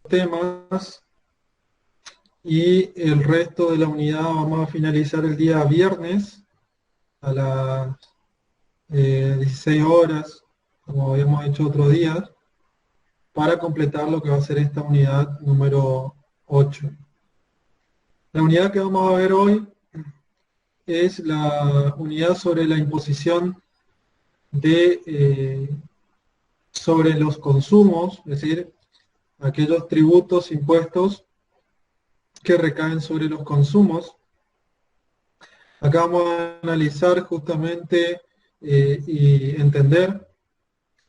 temas y el resto de la unidad vamos a finalizar el día viernes a las 16 horas, como habíamos hecho otro día, para completar lo que va a ser esta unidad número 8. La unidad que vamos a ver hoy es la unidad sobre la imposición sobre los consumos, es decir, aquellos tributos, impuestos que recaen sobre los consumos. Acá vamos a analizar justamente y entender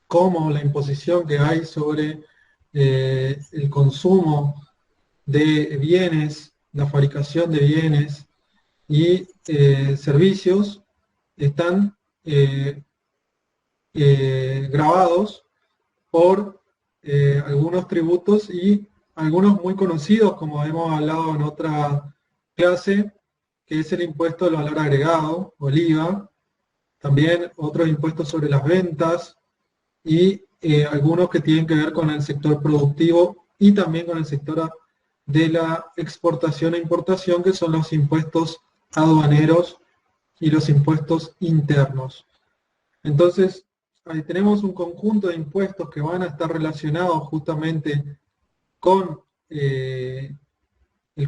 cómo la imposición que hay sobre el consumo de bienes, la fabricación de bienes y servicios están grabados por algunos tributos y algunos muy conocidos, como hemos hablado en otra clase, que es el impuesto del valor agregado, o el IVA, también otros impuestos sobre las ventas y algunos que tienen que ver con el sector productivo y también con el sector de la exportación e importación, que son los impuestos aduaneros y los impuestos internos. Entonces, ahí tenemos un conjunto de impuestos que van a estar relacionados justamente con el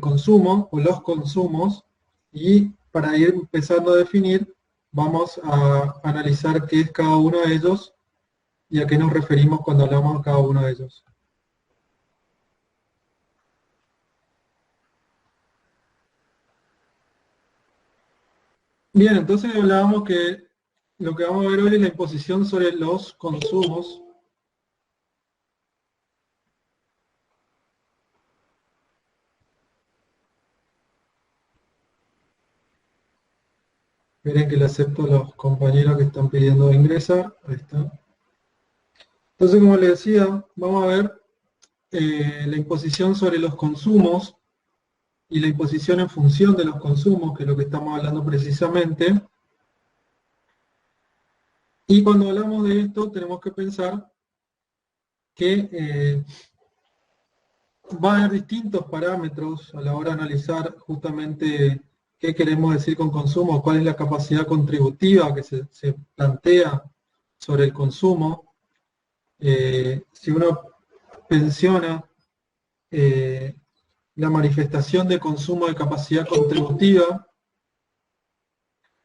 consumo o los consumos, y para ir empezando a definir, vamos a analizar qué es cada uno de ellos y a qué nos referimos cuando hablamos de cada uno de ellos. Bien, entonces hablábamos que lo que vamos a ver hoy es la imposición sobre los consumos. Miren que le acepto a los compañeros que están pidiendo ingresar. Ahí está. Entonces, como les decía, vamos a ver la imposición sobre los consumos y la imposición en función de los consumos, que es lo que estamos hablando precisamente. Y cuando hablamos de esto, tenemos que pensar que va a haber distintos parámetros a la hora de analizar justamente qué queremos decir con consumo, cuál es la capacidad contributiva que se plantea sobre el consumo. Si uno menciona la manifestación de consumo de capacidad contributiva,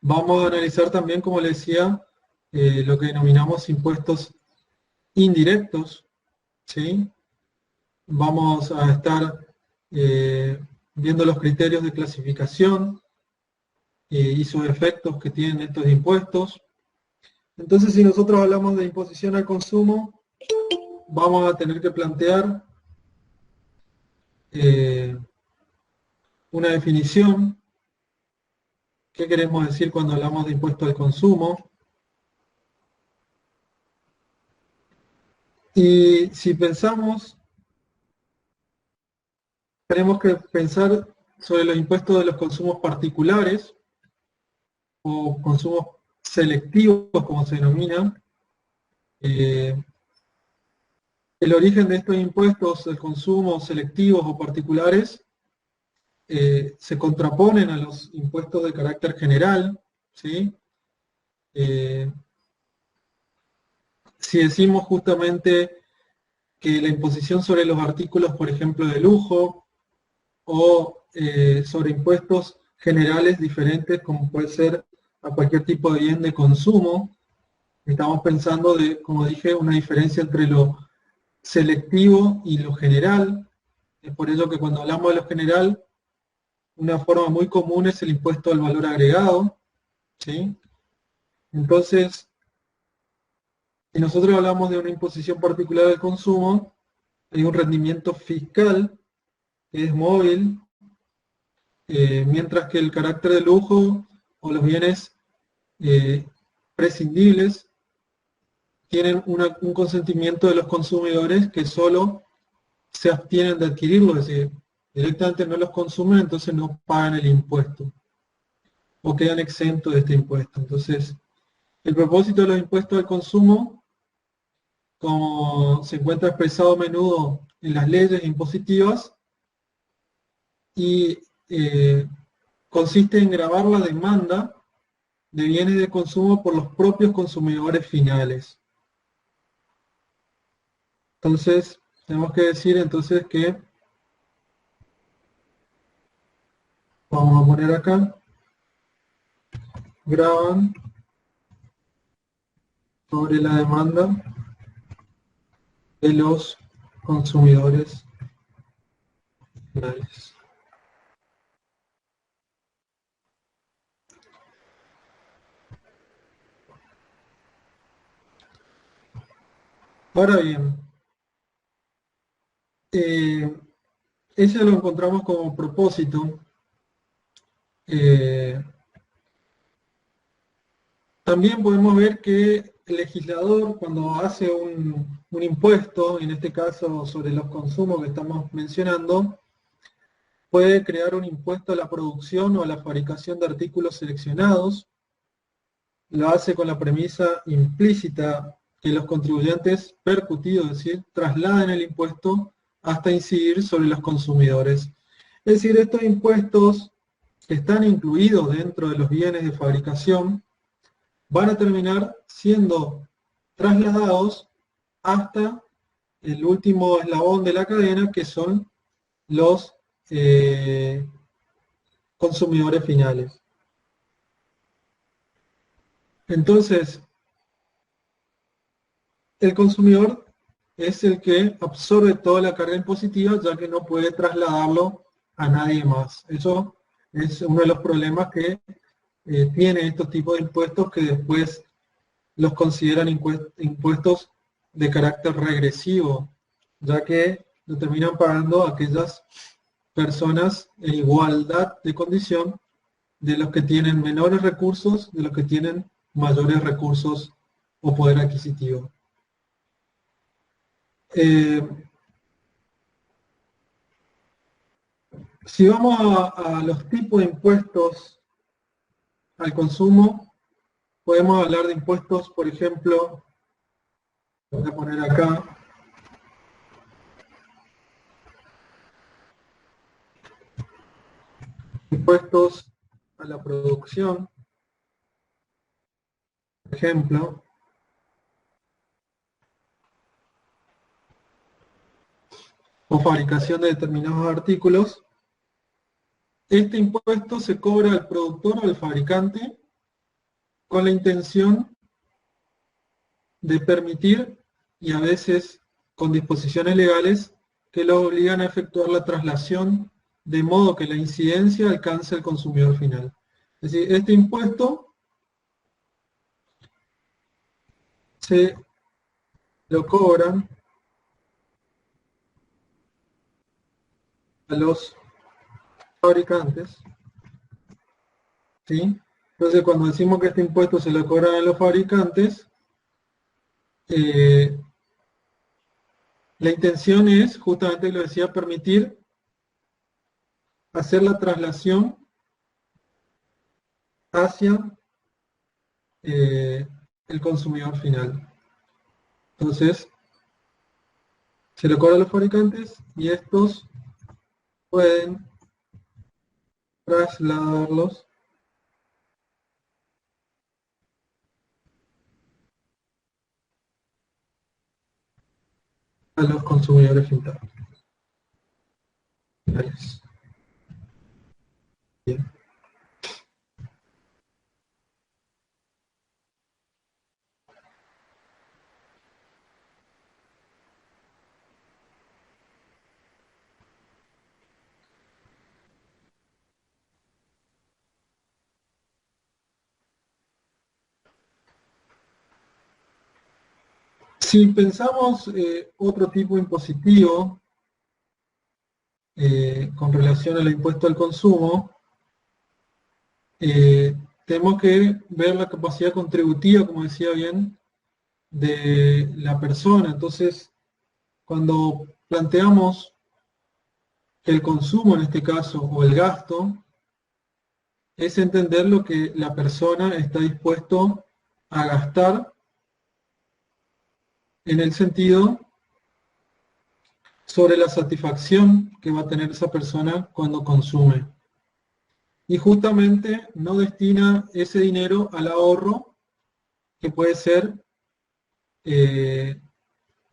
vamos a analizar también, como les decía, lo que denominamos impuestos indirectos, ¿sí? Vamos a estar viendo los criterios de clasificación y sus efectos que tienen estos impuestos. Entonces, si nosotros hablamos de imposición al consumo, vamos a tener que plantear una definición. ¿Qué queremos decir cuando hablamos de impuesto al consumo? Y si pensamos, tenemos que pensar sobre los impuestos de los consumos particulares o consumos selectivos, como se denominan. El origen de estos impuestos de consumo selectivos o particulares se contraponen a los impuestos de carácter general, ¿sí? Si decimos justamente que la imposición sobre los artículos, por ejemplo, de lujo, o sobre impuestos generales diferentes, como puede ser a cualquier tipo de bien de consumo, estamos pensando de, como dije, una diferencia entre lo selectivo y lo general. Es por ello que cuando hablamos de lo general, una forma muy común es el impuesto al valor agregado, ¿sí? Entonces, si nosotros hablamos de una imposición particular al consumo, hay un rendimiento fiscal que es móvil, mientras que el carácter de lujo o los bienes prescindibles tienen un consentimiento de los consumidores que solo se abstienen de adquirirlo, es decir, directamente no los consumen, entonces no pagan el impuesto o quedan exentos de este impuesto. Entonces, el propósito de los impuestos al consumo, como se encuentra expresado a menudo en las leyes impositivas y consiste en gravar la demanda de bienes de consumo por los propios consumidores finales. Entonces, tenemos que decir entonces que, vamos a poner acá, graban sobre la demanda de los consumidores finales. Ahora bien, ese lo encontramos como propósito. También podemos ver que el legislador, cuando hace un impuesto, en este caso sobre los consumos que estamos mencionando, puede crear un impuesto a la producción o a la fabricación de artículos seleccionados. Lo hace con la premisa implícita que los contribuyentes percutidos, es decir, trasladen el impuesto hasta incidir sobre los consumidores. Es decir, estos impuestos que están incluidos dentro de los bienes de fabricación van a terminar siendo trasladados hasta el último eslabón de la cadena, que son los consumidores finales. Entonces, el consumidor es el que absorbe toda la carga impositiva, ya que no puede trasladarlo a nadie más. Eso es uno de los problemas que tiene estos tipos de impuestos, que después los consideran impuestos de carácter regresivo, ya que lo terminan pagando aquellas personas en igualdad de condición de los que tienen menores recursos, de los que tienen mayores recursos o poder adquisitivo. Si vamos a los tipos de impuestos al consumo, podemos hablar de impuestos, por ejemplo, voy a poner acá, impuestos a la producción, por ejemplo, o fabricación de determinados artículos. Este impuesto se cobra al productor o al fabricante con la intención de permitir, y a veces con disposiciones legales, que lo obligan a efectuar la traslación de modo que la incidencia alcance al consumidor final. Es decir, este impuesto se lo cobran a los fabricantes, ¿sí? Entonces, cuando decimos que este impuesto se lo cobran a los fabricantes, la intención es, justamente lo decía, permitir hacer la traslación hacia el consumidor final. Entonces, se lo cobran a los fabricantes y estos pueden trasladarlos a los consumidores finales. Bien. Si pensamos otro tipo impositivo con relación al impuesto al consumo, tenemos que ver la capacidad contributiva, como decía bien, de la persona. Entonces, cuando planteamos que el consumo, en este caso, o el gasto, es entender lo que la persona está dispuesto a gastar, en el sentido sobre la satisfacción que va a tener esa persona cuando consume. Y justamente no destina ese dinero al ahorro, que puede ser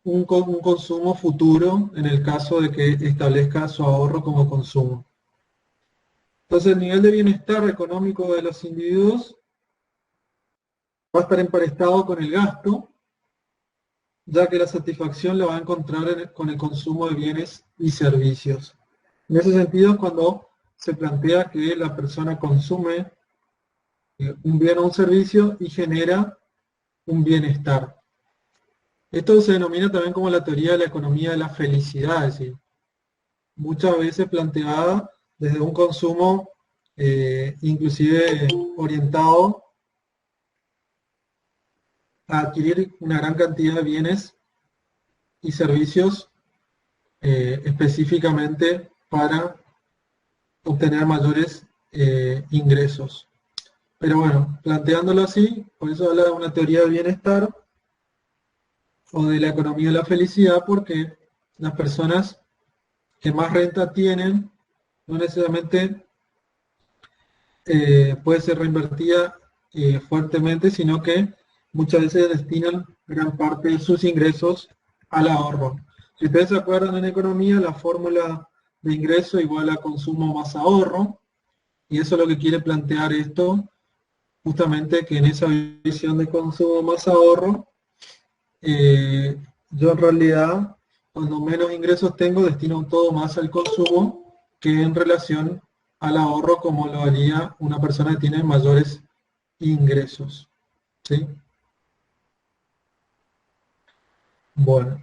un consumo futuro en el caso de que establezca su ahorro como consumo. Entonces el nivel de bienestar económico de los individuos va a estar emparentado con el gasto, ya que la satisfacción la va a encontrar con el consumo de bienes y servicios. En ese sentido, cuando se plantea que la persona consume un bien o un servicio y genera un bienestar. Esto se denomina también como la teoría de la economía de la felicidad, es decir, muchas veces planteada desde un consumo inclusive orientado a adquirir una gran cantidad de bienes y servicios específicamente para obtener mayores ingresos. Pero bueno, planteándolo así, por eso habla de una teoría del bienestar o de la economía de la felicidad, porque las personas que más renta tienen no necesariamente puede ser reinvertida fuertemente, sino que muchas veces destinan gran parte de sus ingresos al ahorro. Si ustedes se acuerdan en economía, la fórmula de ingreso igual a consumo más ahorro, y eso es lo que quiere plantear esto, justamente que en esa visión de consumo más ahorro, yo en realidad, cuando menos ingresos tengo, destino todo más al consumo que en relación al ahorro, como lo haría una persona que tiene mayores ingresos. ¿Sí? Bueno.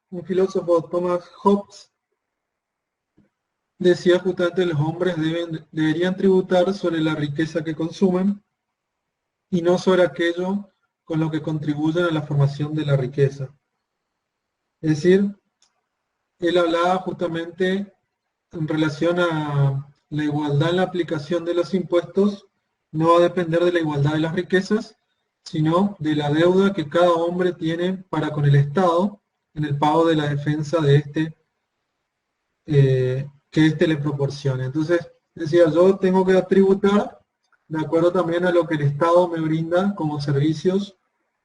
Un filósofo, Thomas Hobbes, decía justamente que los hombres deberían tributar sobre la riqueza que consumen y no sobre aquello con lo que contribuyen a la formación de la riqueza. Es decir, él hablaba justamente en relación a la igualdad en la aplicación de los impuestos, no va a depender de la igualdad de las riquezas, sino de la deuda que cada hombre tiene para con el Estado en el pago de la defensa de que éste le proporcione. Entonces, decía, yo tengo que tributar de acuerdo también a lo que el Estado me brinda como servicios,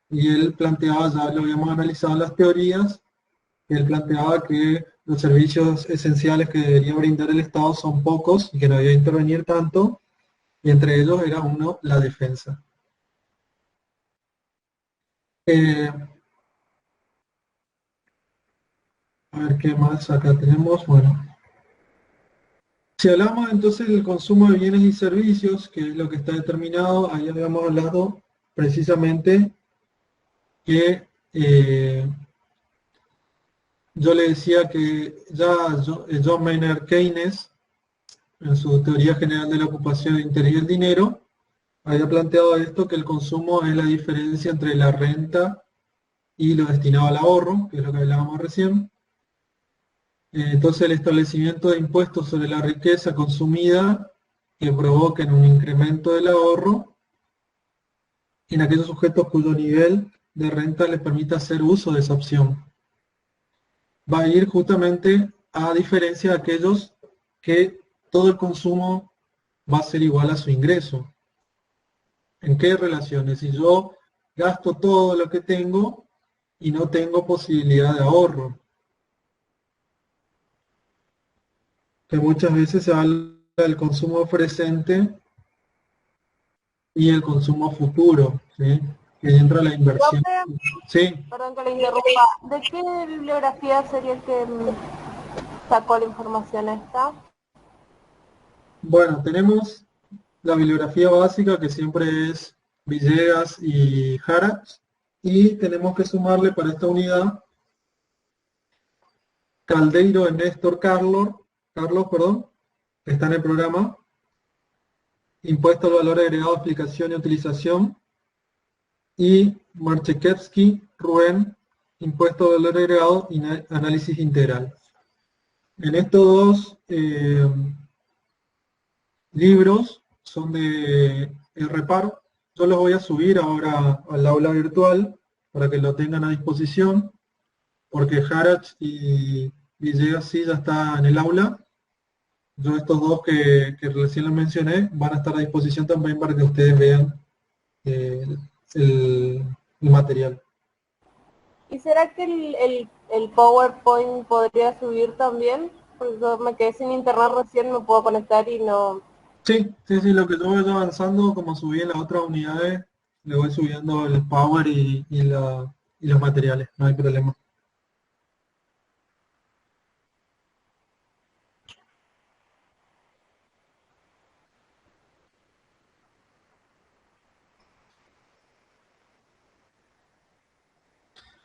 y él planteaba, ya lo habíamos analizado en las teorías, él planteaba que los servicios esenciales que debería brindar el Estado son pocos y que no debía intervenir tanto, y entre ellos era uno la defensa. A ver qué más acá tenemos. Bueno, si hablamos entonces del consumo de bienes y servicios, que es lo que está determinado, ahí habíamos hablado precisamente que yo le decía que ya John Maynard Keynes, en su teoría general de la ocupación, el interés y el dinero, había planteado esto, que el consumo es la diferencia entre la renta y lo destinado al ahorro, que es lo que hablábamos recién. Entonces el establecimiento de impuestos sobre la riqueza consumida que provoquen un incremento del ahorro en aquellos sujetos cuyo nivel de renta les permita hacer uso de esa opción. Va a ir justamente a diferencia de aquellos que todo el consumo va a ser igual a su ingreso. ¿En qué relaciones? Si yo gasto todo lo que tengo y no tengo posibilidad de ahorro, que muchas veces se habla del consumo presente y el consumo futuro, ¿sí? Que entra la inversión. Profe, Sí, perdón que le interrumpa, ¿de qué bibliografía sería el que sacó la información esta? bueno, tenemos la bibliografía básica, que siempre es Villegas y Jara, y tenemos que sumarle para esta unidad Caldeiro de Néstor Carlos, que está en el programa, Impuesto al valor agregado, explicación y utilización, y Marchekevsky, Rubén, Impuesto al valor agregado y análisis integral. En estos dos libros son de RPAR. Yo los voy a subir ahora al aula virtual para que lo tengan a disposición, porque Harach y Villegas sí ya está en el aula. Yo estos dos que recién les mencioné van a estar a disposición también para que ustedes vean eh, el, el material. ¿Y será que el PowerPoint podría subir también? Porque yo me quedé sin internet recién, me puedo conectar y no... Sí, sí, sí, lo que yo voy avanzando, como subí en las otras unidades, le voy subiendo el Power y los materiales, no hay problema.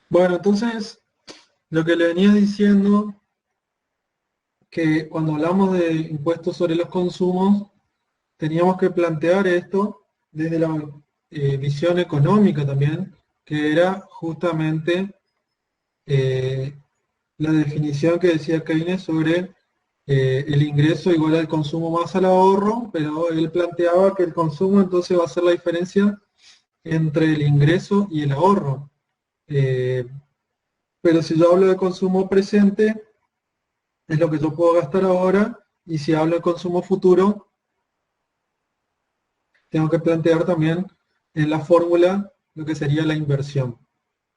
Bueno, entonces, lo que le venía diciendo, que cuando hablamos de impuestos sobre los consumos, teníamos que plantear esto desde la visión económica también, que era justamente eh, la definición que decía Keynes sobre el ingreso igual al consumo más al ahorro, pero él planteaba que el consumo entonces va a ser la diferencia entre el ingreso y el ahorro. Eh, pero si yo hablo de consumo presente, es lo que yo puedo gastar ahora, y si hablo de consumo futuro, tengo que plantear también en la fórmula lo que sería la inversión.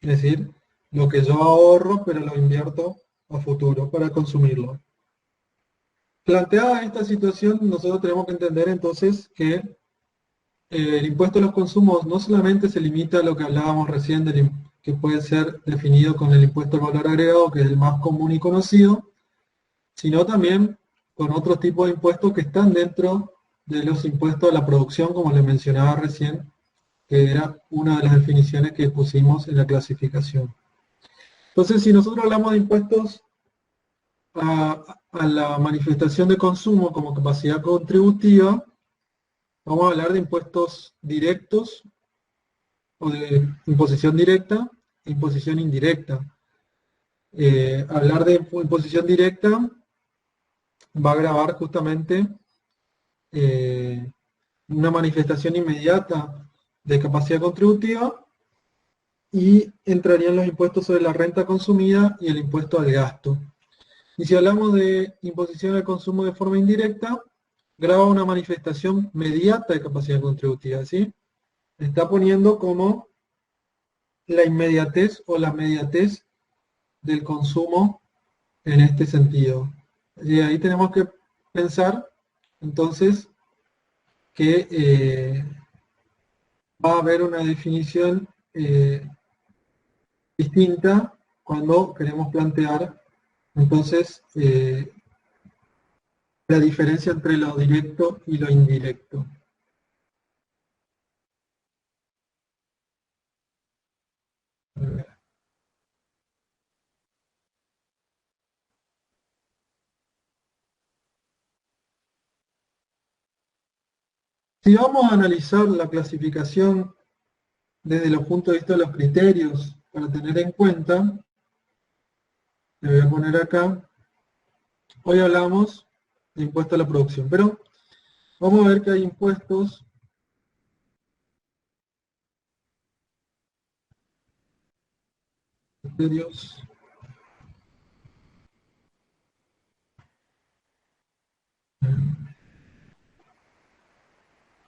Es decir, lo que yo ahorro, pero lo invierto a futuro para consumirlo. Planteada esta situación, nosotros tenemos que entender entonces que el impuesto a los consumos no solamente se limita a lo que hablábamos recién, que puede ser definido con el impuesto al valor agregado, que es el más común y conocido, sino también con otros tipos de impuestos que están dentro de los impuestos a la producción, como les mencionaba recién, que era una de las definiciones que pusimos en la clasificación. Entonces, si nosotros hablamos de impuestos a la manifestación de consumo como capacidad contributiva, vamos a hablar de impuestos directos o de imposición directa e imposición indirecta. Hablar de imposición directa va a grabar justamente eh, una manifestación inmediata de capacidad contributiva y entrarían los impuestos sobre la renta consumida y el impuesto al gasto. Y si hablamos de imposición al consumo de forma indirecta, graba una manifestación mediata de capacidad contributiva, ¿sí? Está poniendo como la inmediatez o la mediatez del consumo en este sentido. Y ahí tenemos que pensar entonces que va a haber una definición distinta cuando queremos plantear entonces la diferencia entre lo directo y lo indirecto. Si vamos a analizar la clasificación desde los puntos de vista de los criterios para tener en cuenta, le voy a poner acá, hoy hablamos de impuesto a la producción, pero vamos a ver que hay impuestos criterios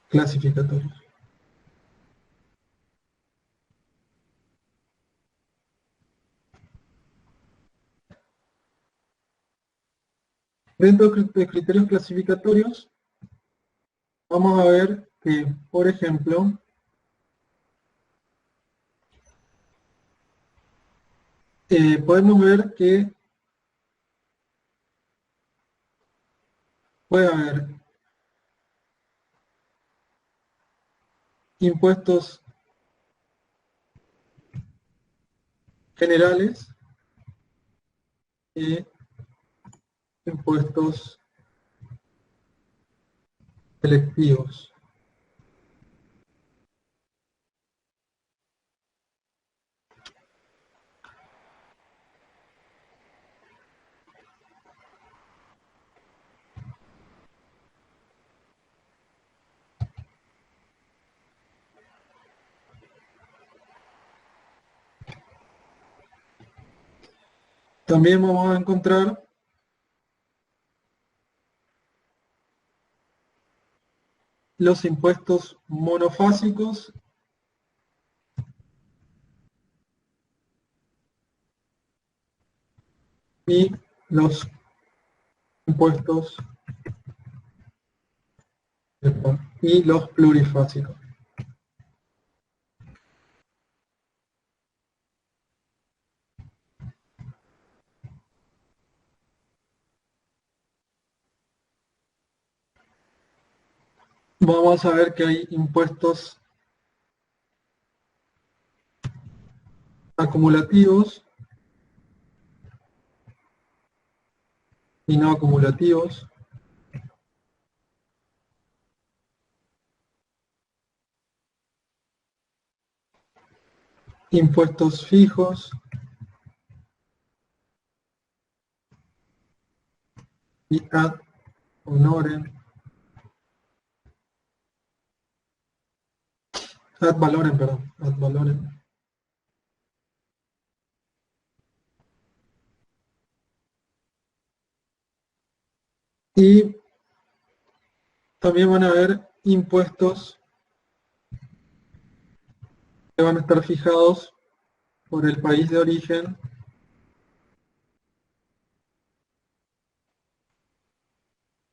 clasificatorios. Dentro de criterios clasificatorios, vamos a ver que, por ejemplo, podemos ver que puede haber impuestos generales y impuestos selectivos. También vamos a encontrar los impuestos monofásicos y los impuestos y los plurifásicos. Vamos a ver que hay impuestos acumulativos y no acumulativos. Impuestos fijos y ad honorem. Ad valorem, perdón. Ad valorem. Y también van a haber impuestos que van a estar fijados por el país de origen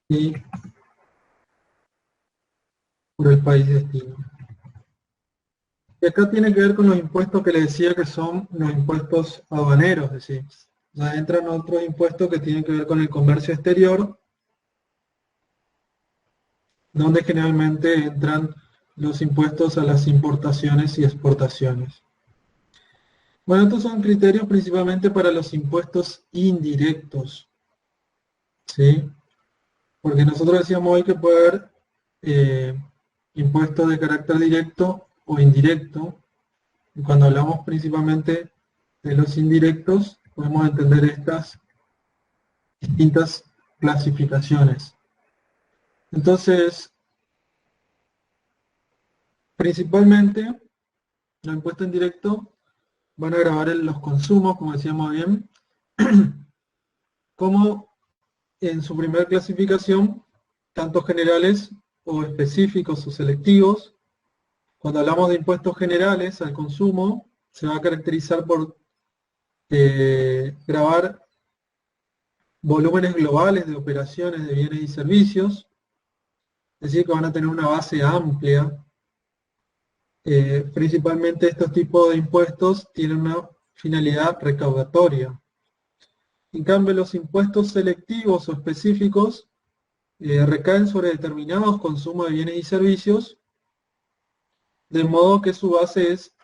y por el país destino. Y acá tiene que ver con los impuestos que les decía que son los impuestos aduaneros, es decir, ya entran otros impuestos que tienen que ver con el comercio exterior, donde generalmente entran los impuestos a las importaciones y exportaciones. Bueno, estos son criterios principalmente para los impuestos indirectos, ¿sí? Porque nosotros decíamos hoy que puede haber impuestos de carácter directo o indirecto. Y cuando hablamos principalmente de los indirectos, podemos entender estas distintas clasificaciones. Entonces, principalmente, los impuestos indirectos van a gravar en los consumos, como decíamos bien, como en su primera clasificación, tanto generales o específicos o selectivos. Cuando hablamos de impuestos generales al consumo, se va a caracterizar por gravar volúmenes globales de operaciones de bienes y servicios, es decir, que van a tener una base amplia. Principalmente estos tipos de impuestos tienen una finalidad recaudatoria. En cambio, los impuestos selectivos o específicos recaen sobre determinados consumos de bienes y servicios, de modo que su base es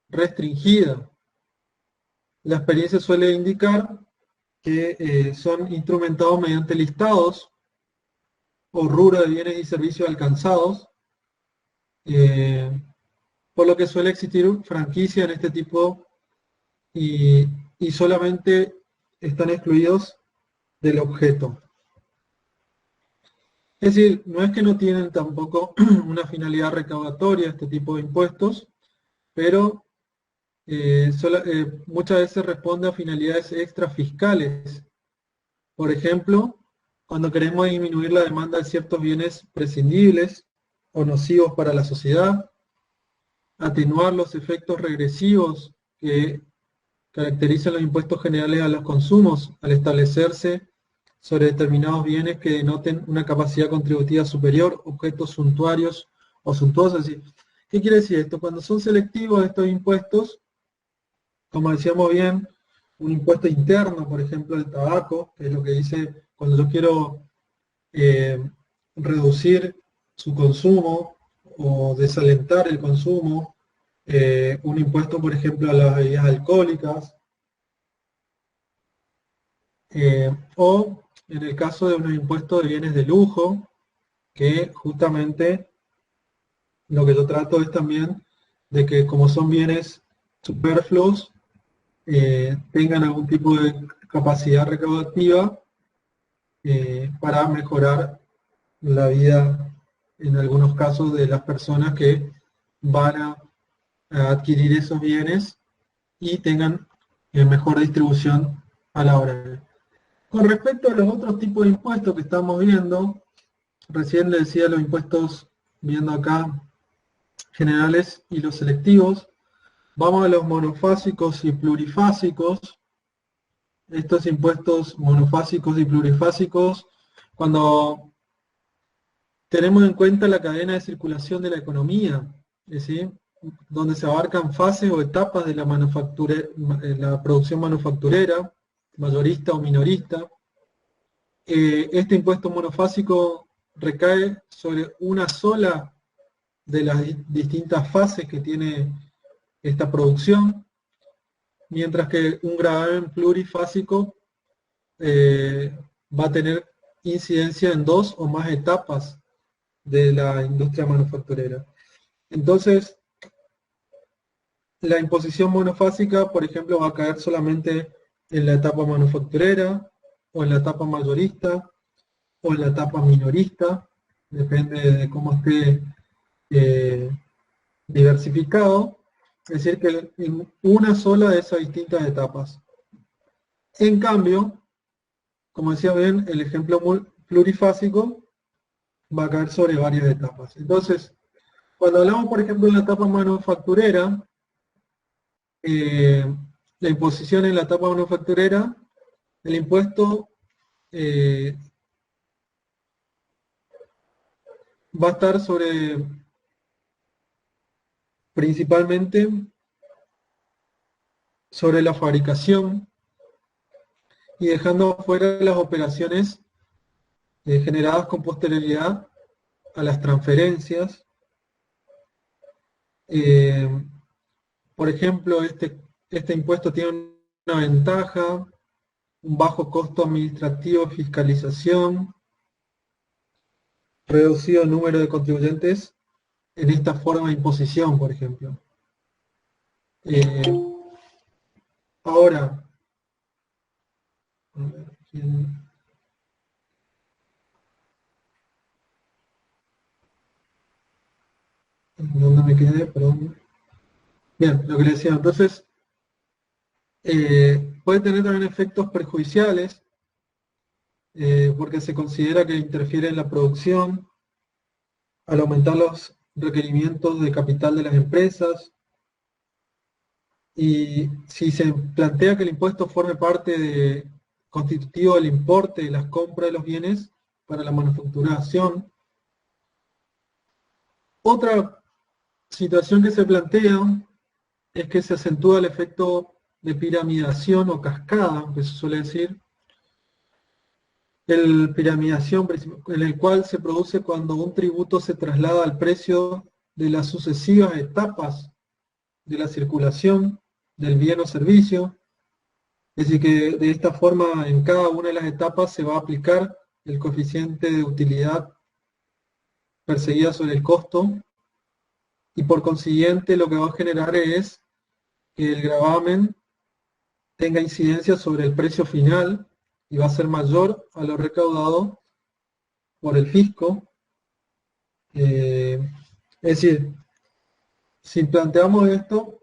restringida. La experiencia suele indicar que son instrumentados mediante listados o rubro de bienes y servicios alcanzados, por lo que suele existir franquicia en este tipo y solamente están excluidos del objeto. Es decir, no es que no tienen tampoco una finalidad recaudatoria este tipo de impuestos, pero muchas veces responde a finalidades extrafiscales. Por ejemplo, cuando queremos disminuir la demanda de ciertos bienes prescindibles o nocivos para la sociedad, atenuar los efectos regresivos que caracterizan los impuestos generales a los consumos al establecerse sobre determinados bienes que denoten una capacidad contributiva superior, objetos suntuarios o suntuosos. ¿Qué quiere decir esto? Cuando son selectivos estos impuestos, como decíamos bien, un impuesto interno, por ejemplo, el tabaco, que es lo que dice cuando yo quiero reducir su consumo o desalentar el consumo, un impuesto, por ejemplo, a las bebidas alcohólicas, o en el caso de unos impuestos de bienes de lujo, que justamente lo que yo trato es también de que como son bienes superfluos, tengan algún tipo de capacidad recaudativa para mejorar la vida, en algunos casos, de las personas que van a adquirir esos bienes y tengan mejor distribución a la hora. Con respecto a los otros tipos de impuestos que estamos viendo, recién le decía los impuestos, viendo acá, generales y los selectivos. Vamos a los monofásicos y plurifásicos. Estos impuestos monofásicos y plurifásicos, cuando tenemos en cuenta la cadena de circulación de la economía, es decir, donde se abarcan fases o etapas de la producción manufacturera, mayorista o minorista. Este impuesto monofásico recae sobre una sola de las distintas fases que tiene esta producción, mientras que un gravamen plurifásico va a tener incidencia en dos o más etapas de la industria manufacturera. Entonces, la imposición monofásica, por ejemplo, va a caer solamente en la etapa manufacturera, o en la etapa mayorista, o en la etapa minorista, depende de cómo esté diversificado, es decir, que en una sola de esas distintas etapas. En cambio, como decía bien, el ejemplo plurifásico va a caer sobre varias etapas. Entonces, cuando hablamos, por ejemplo, de la etapa manufacturera, la imposición en la etapa manufacturera, el impuesto va a estar principalmente sobre la fabricación y dejando fuera las operaciones generadas con posterioridad a las transferencias. Por ejemplo, este impuesto tiene una ventaja, un bajo costo administrativo de fiscalización, reducido número de contribuyentes en esta forma de imposición, por ejemplo. Ahora, a ver, ¿dónde me quedé? Perdón. Bien, lo que le decía, entonces, puede tener también efectos perjudiciales, porque se considera que interfiere en la producción, al aumentar los requerimientos de capital de las empresas, y si se plantea que el impuesto forme parte constitutivo del importe de las compras de los bienes para la manufacturación. Otra situación que se plantea es que se acentúa el efecto de piramidación o cascada, que se suele decir, el piramidación en el cual se produce cuando un tributo se traslada al precio de las sucesivas etapas de la circulación del bien o servicio. Es decir, que de esta forma en cada una de las etapas se va a aplicar el coeficiente de utilidad perseguida sobre el costo, y por consiguiente lo que va a generar es que el gravamen tenga incidencia sobre el precio final y va a ser mayor a lo recaudado por el fisco. Es decir, si planteamos esto,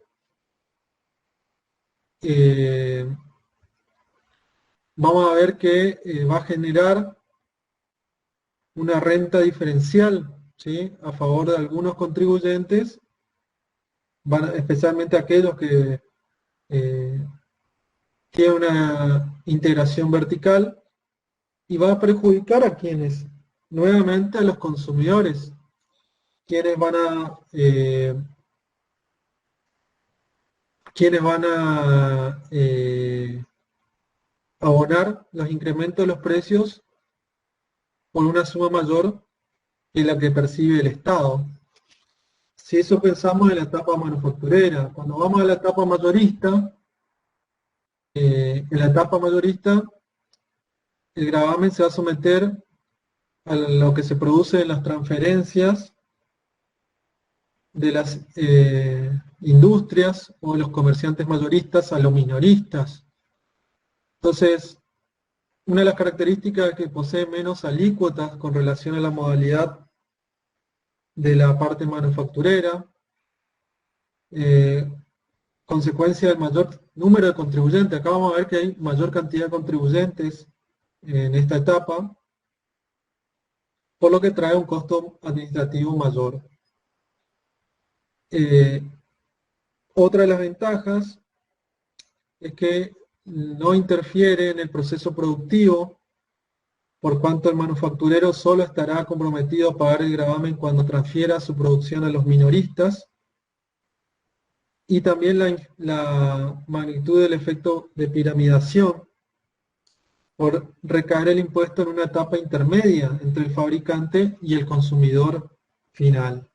vamos a ver que va a generar una renta diferencial, ¿sí?, a favor de algunos contribuyentes, especialmente aquellos que tienen una integración vertical, y va a perjudicar a quienes, nuevamente a los consumidores, quienes van a abonar los incrementos de los precios por una suma mayor que la que percibe el Estado. Si eso pensamos en la etapa manufacturera, cuando vamos a la etapa mayorista, en la etapa mayorista el gravamen se va a someter a lo que se produce en las transferencias de las industrias o los comerciantes mayoristas a los minoristas. Entonces, una de las características es que posee menos alícuotas con relación a la modalidad de la parte manufacturera, consecuencia del mayor número de contribuyentes. Acá vamos a ver que hay mayor cantidad de contribuyentes en esta etapa, por lo que trae un costo administrativo mayor. Otra de las ventajas es que no interfiere en el proceso productivo, por cuanto el manufacturero solo estará comprometido a pagar el gravamen cuando transfiera su producción a los minoristas, y también la magnitud del efecto de piramidación por recaer el impuesto en una etapa intermedia entre el fabricante y el consumidor final.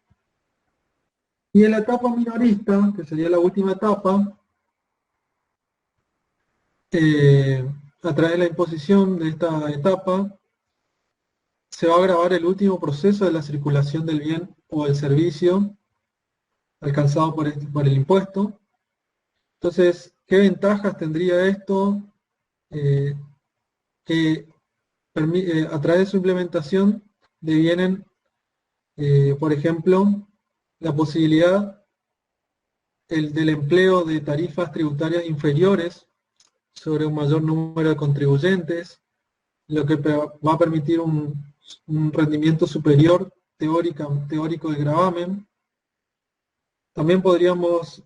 Y en la etapa minorista, que sería la última etapa, a través de la imposición de esta etapa, se va a gravar el último proceso de la circulación del bien o del servicio alcanzado por el impuesto. Entonces, ¿qué ventajas tendría esto? Que a través de su implementación devienen, por ejemplo, la posibilidad del empleo de tarifas tributarias inferiores sobre un mayor número de contribuyentes, lo que va a permitir un rendimiento superior teórico del gravamen. También podríamos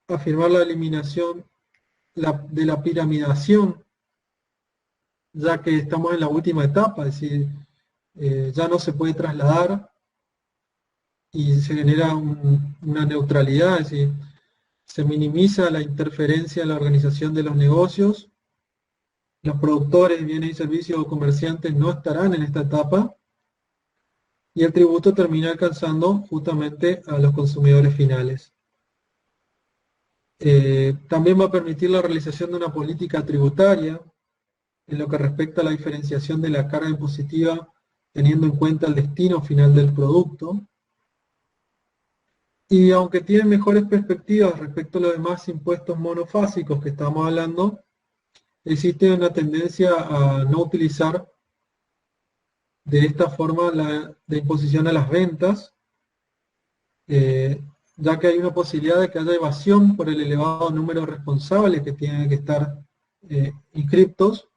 afirmar la eliminación de la piramidación, ya que estamos en la última etapa, es decir, ya no se puede trasladar y se genera una neutralidad, es decir, se minimiza la interferencia en la organización de los negocios. Los productores, bienes y servicios o comerciantes no estarán en esta etapa y el tributo termina alcanzando justamente a los consumidores finales. También va a permitir la realización de una política tributaria en lo que respecta a la diferenciación de la carga impositiva teniendo en cuenta el destino final del producto. Y aunque tiene mejores perspectivas respecto a los demás impuestos monofásicos que estamos hablando, existe una tendencia a no utilizar de esta forma de imposición a las ventas, ya que hay una posibilidad de que haya evasión por el elevado número de responsables que tienen que estar inscriptos,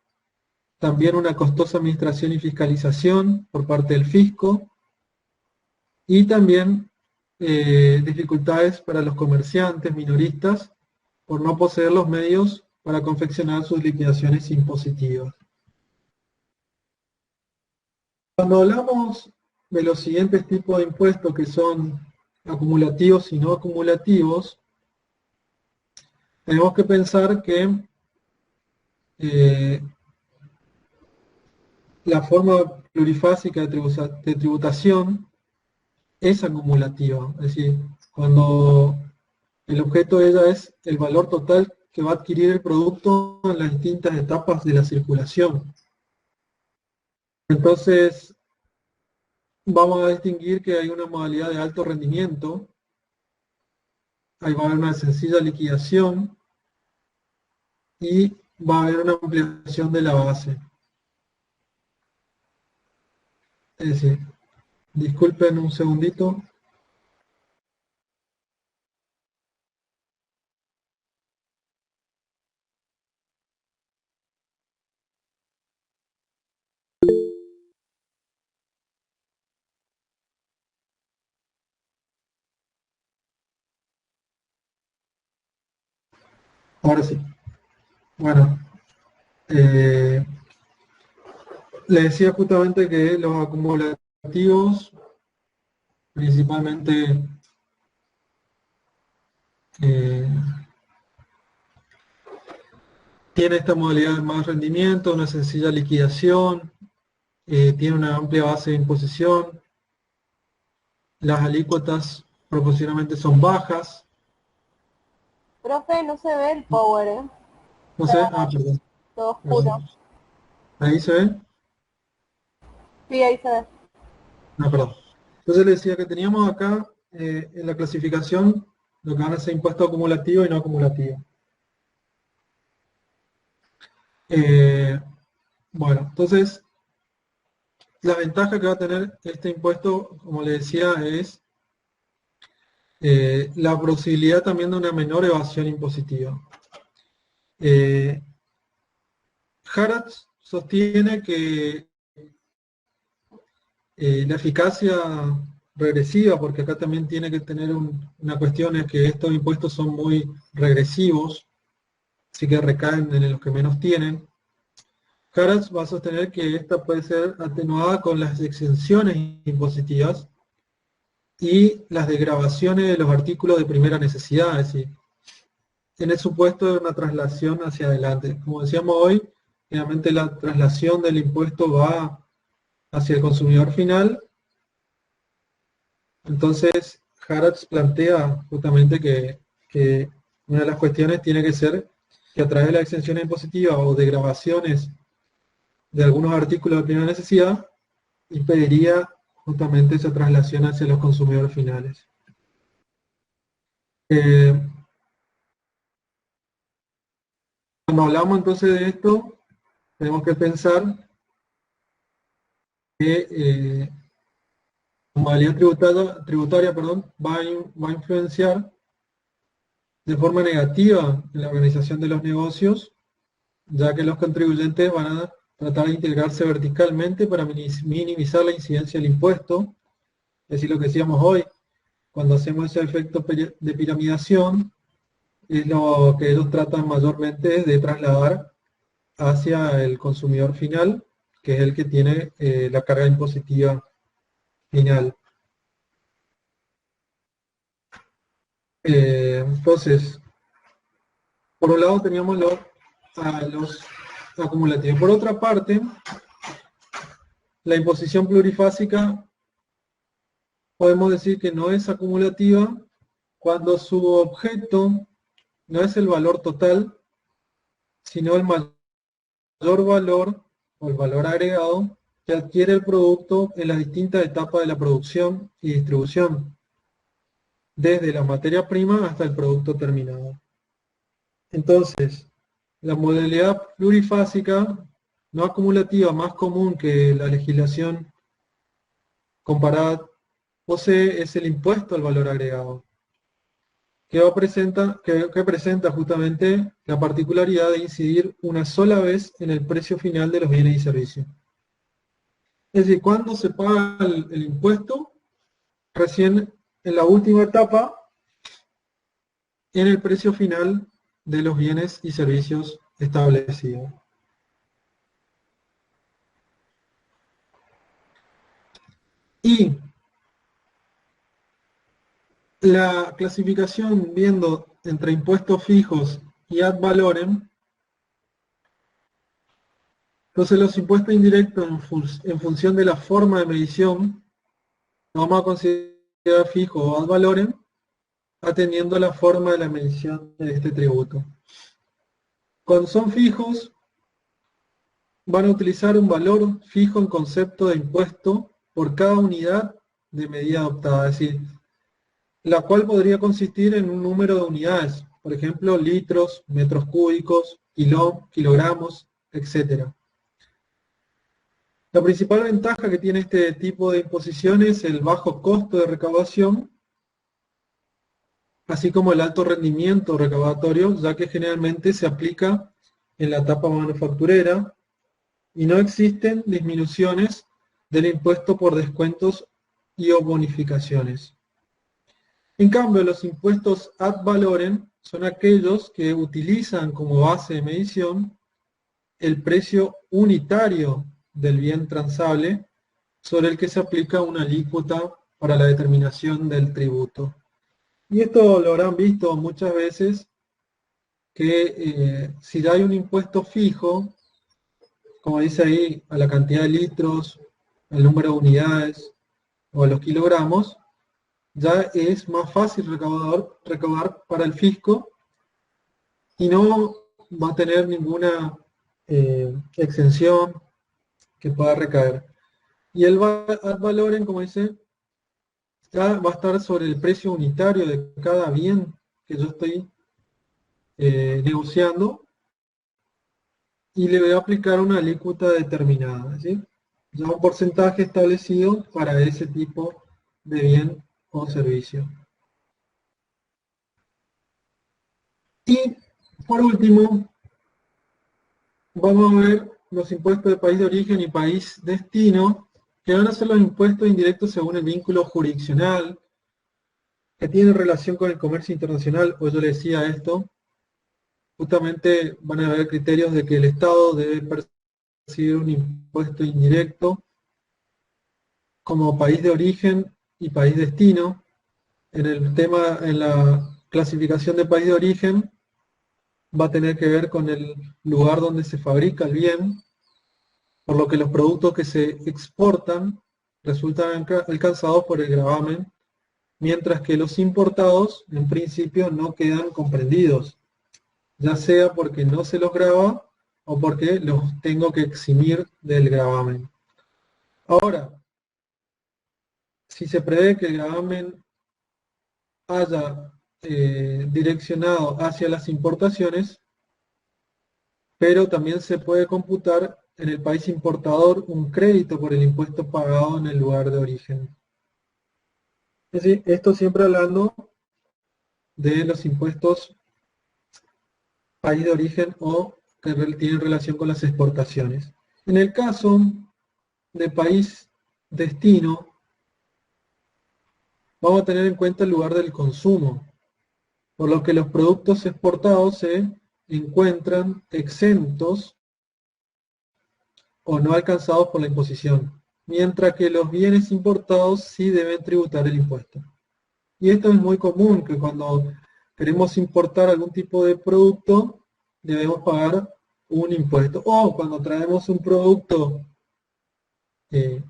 también una costosa administración y fiscalización por parte del fisco, y también dificultades para los comerciantes minoristas por no poseer los medios para confeccionar sus liquidaciones impositivas. Cuando hablamos de los siguientes tipos de impuestos que son acumulativos y no acumulativos, tenemos que pensar que la forma plurifásica de tributación es acumulativa, es decir, cuando el objeto de ella es el valor total que va a adquirir el producto en las distintas etapas de la circulación. Entonces, vamos a distinguir que hay una modalidad de alto rendimiento, ahí va a haber una sencilla liquidación y va a haber una ampliación de la base. Es decir, disculpen un segundito. Ahora sí. Bueno, le decía justamente que los acumulativos, principalmente tiene esta modalidad de más rendimiento, una sencilla liquidación, tiene una amplia base de imposición, las alícuotas proporcionalmente son bajas. Profe, no se ve el power, ¿eh? No sé, perdón. Todo oscuro. ¿Ahí se ve? Sí, ahí se ve. No, perdón. Entonces le decía que teníamos acá en la clasificación lo que van a ser impuestos acumulativos y no acumulativos. Bueno, entonces la ventaja que va a tener este impuesto, como le decía, es la posibilidad también de una menor evasión impositiva. Harratz sostiene que la eficacia regresiva, porque acá también tiene que tener una cuestión, es que estos impuestos son muy regresivos, así que recaen en los que menos tienen. Harratz va a sostener que esta puede ser atenuada con las exenciones impositivas y las desgravaciones de los artículos de primera necesidad, es decir, en el supuesto de una traslación hacia adelante. Como decíamos hoy, generalmente la traslación del impuesto va hacia el consumidor final. Entonces, Harratz plantea justamente que una de las cuestiones tiene que ser que a través de las exenciones impositivas o de grabaciones de algunos artículos de primera necesidad, impediría justamente esa traslación hacia los consumidores finales. Cuando hablamos entonces de esto, tenemos que pensar que la modalidad tributaria va a influenciar de forma negativa en la organización de los negocios, ya que los contribuyentes van a tratar de integrarse verticalmente para minimizar la incidencia del impuesto. Es decir, lo que decíamos hoy, cuando hacemos ese efecto de piramidación, es lo que ellos tratan mayormente de trasladar hacia el consumidor final, que es el que tiene la carga impositiva final. Entonces, por un lado teníamos los acumulativos. Por otra parte, la imposición plurifásica podemos decir que no es acumulativa cuando su objeto no es el valor total, sino el mayor valor o el valor agregado que adquiere el producto en las distintas etapas de la producción y distribución, desde la materia prima hasta el producto terminado. Entonces, la modalidad plurifásica no acumulativa más común que la legislación comparada posee es el impuesto al valor agregado, que presenta justamente la particularidad de incidir una sola vez en el precio final de los bienes y servicios. Es decir, cuando se paga el impuesto, recién en la última etapa, en el precio final de los bienes y servicios establecidos. Y la clasificación viendo entre impuestos fijos y ad valorem, entonces los impuestos indirectos en función de la forma de medición, lo vamos a considerar fijo o ad valorem, atendiendo a la forma de la medición de este tributo. Cuando son fijos, van a utilizar un valor fijo en concepto de impuesto por cada unidad de medida adoptada, es decir, la cual podría consistir en un número de unidades, por ejemplo, litros, metros cúbicos, kilogramos, etc. La principal ventaja que tiene este tipo de imposición es el bajo costo de recaudación, así como el alto rendimiento recaudatorio, ya que generalmente se aplica en la etapa manufacturera y no existen disminuciones del impuesto por descuentos y o bonificaciones. En cambio, los impuestos ad valorem son aquellos que utilizan como base de medición el precio unitario del bien transable sobre el que se aplica una alícuota para la determinación del tributo. Y esto lo habrán visto muchas veces, que si hay un impuesto fijo, como dice ahí, a la cantidad de litros, al número de unidades o a los kilogramos, ya es más fácil recaudar para el fisco y no va a tener ninguna exención que pueda recaer. Y el ad valorem, como dice, ya va a estar sobre el precio unitario de cada bien que yo estoy negociando y le voy a aplicar una alícuota determinada, ¿sí? Ya un porcentaje establecido para ese tipo de bien o servicio. Y por último, vamos a ver los impuestos de país de origen y país destino, que van a ser los impuestos indirectos según el vínculo jurisdiccional, que tienen relación con el comercio internacional, o yo le decía esto, justamente van a haber criterios de que el Estado debe percibir un impuesto indirecto como país de origen y país destino. En el tema, en la clasificación de país de origen, va a tener que ver con el lugar donde se fabrica el bien, por lo que los productos que se exportan resultan alcanzados por el gravamen, mientras que los importados en principio no quedan comprendidos, ya sea porque no se los grava o porque los tengo que eximir del gravamen. Ahora, si se prevé que el gravamen haya direccionado hacia las importaciones, pero también se puede computar en el país importador un crédito por el impuesto pagado en el lugar de origen. Es decir, esto siempre hablando de los impuestos país de origen o que tienen relación con las exportaciones. En el caso de país destino, vamos a tener en cuenta el lugar del consumo, por lo que los productos exportados se encuentran exentos o no alcanzados por la imposición, mientras que los bienes importados sí deben tributar el impuesto. Y esto es muy común, que cuando queremos importar algún tipo de producto, debemos pagar un impuesto. O cuando traemos un producto eh,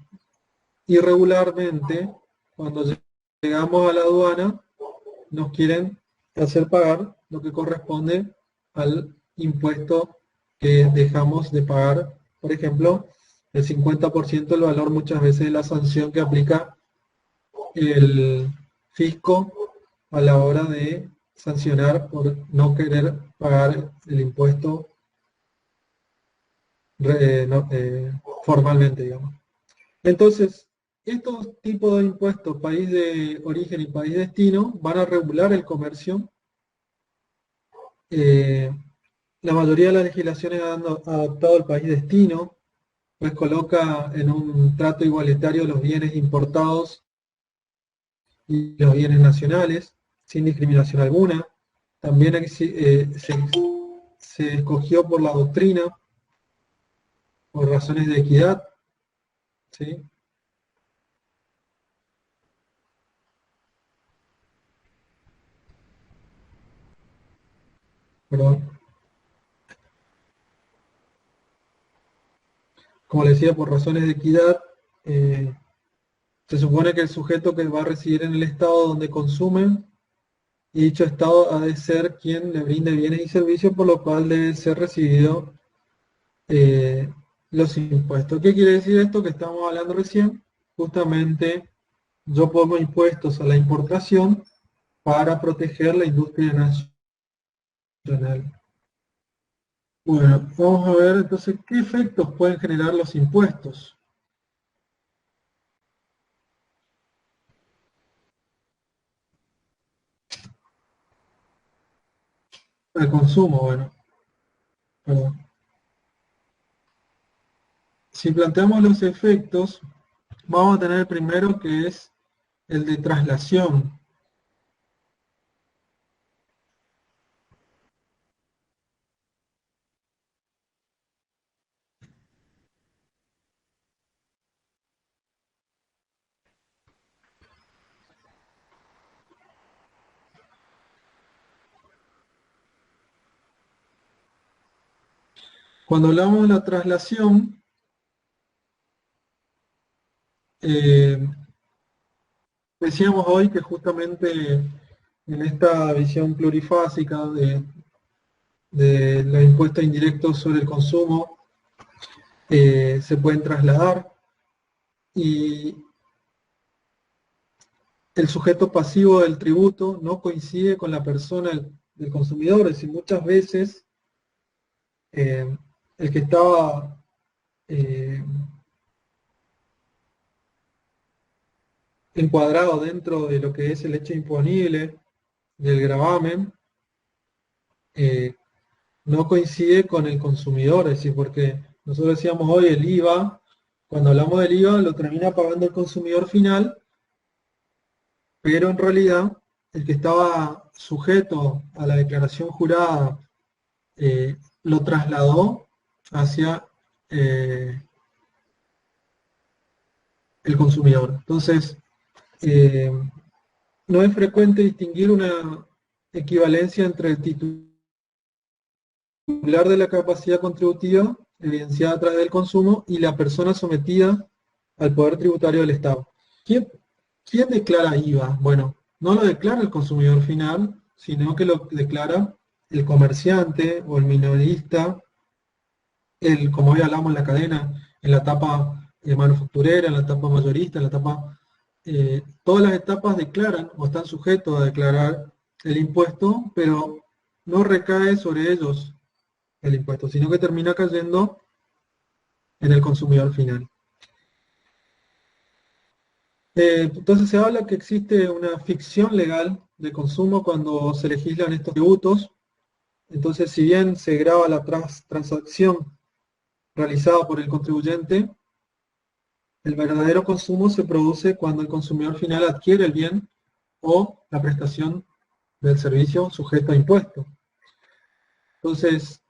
irregularmente, cuando llegamos a la aduana, nos quieren hacer pagar lo que corresponde al impuesto que dejamos de pagar. Por ejemplo, el 50% del valor muchas veces de la sanción que aplica el fisco a la hora de sancionar por no querer pagar el impuesto formalmente, digamos. Entonces, estos tipos de impuestos, país de origen y país destino, van a regular el comercio. La mayoría de las legislaciones han adaptado el país destino, pues coloca en un trato igualitario los bienes importados y los bienes nacionales, sin discriminación alguna. También se escogió por la doctrina, por razones de equidad, ¿sí? Perdón. Como le decía, por razones de equidad, eh, se supone que el sujeto que va a residir en el estado donde consume, y dicho estado ha de ser quien le brinde bienes y servicios, por lo cual debe ser recibido eh, los impuestos. ¿Qué quiere decir esto que estamos hablando recién? Justamente yo pongo impuestos a la importación para proteger la industria nacional. Bueno, vamos a ver entonces qué efectos pueden generar los impuestos al consumo. Bueno, perdón. Si planteamos los efectos, vamos a tener el primero, que es el de traslación. Cuando hablamos de la traslación, eh, decíamos hoy que justamente en esta visión plurifásica de los impuestos indirectos sobre el consumo, se pueden trasladar, y el sujeto pasivo del tributo no coincide con la persona del consumidor. Es decir, muchas veces eh, el que estaba eh, encuadrado dentro de lo que es el hecho imponible del gravamen, no coincide con el consumidor, es decir, porque nosotros decíamos hoy el IVA, cuando hablamos del IVA lo termina pagando el consumidor final, pero en realidad el que estaba sujeto a la declaración jurada lo trasladó hacia el consumidor. Entonces, no es frecuente distinguir una equivalencia entre el titular de la capacidad contributiva, evidenciada a través del consumo, y la persona sometida al poder tributario del Estado. ¿Quién declara IVA? Bueno, no lo declara el consumidor final, sino que lo declara el comerciante o el minorista, como hoy hablamos en la cadena, en la etapa manufacturera, en la etapa mayorista, en la etapa... todas las etapas declaran o están sujetos a declarar el impuesto, pero no recae sobre ellos el impuesto, sino que termina cayendo en el consumidor final. Entonces se habla que existe una ficción legal de consumo cuando se legislan estos tributos. Entonces, si bien se grava la transacción realizada por el contribuyente, el verdadero consumo se produce cuando el consumidor final adquiere el bien o la prestación del servicio sujeto a impuesto. Entonces,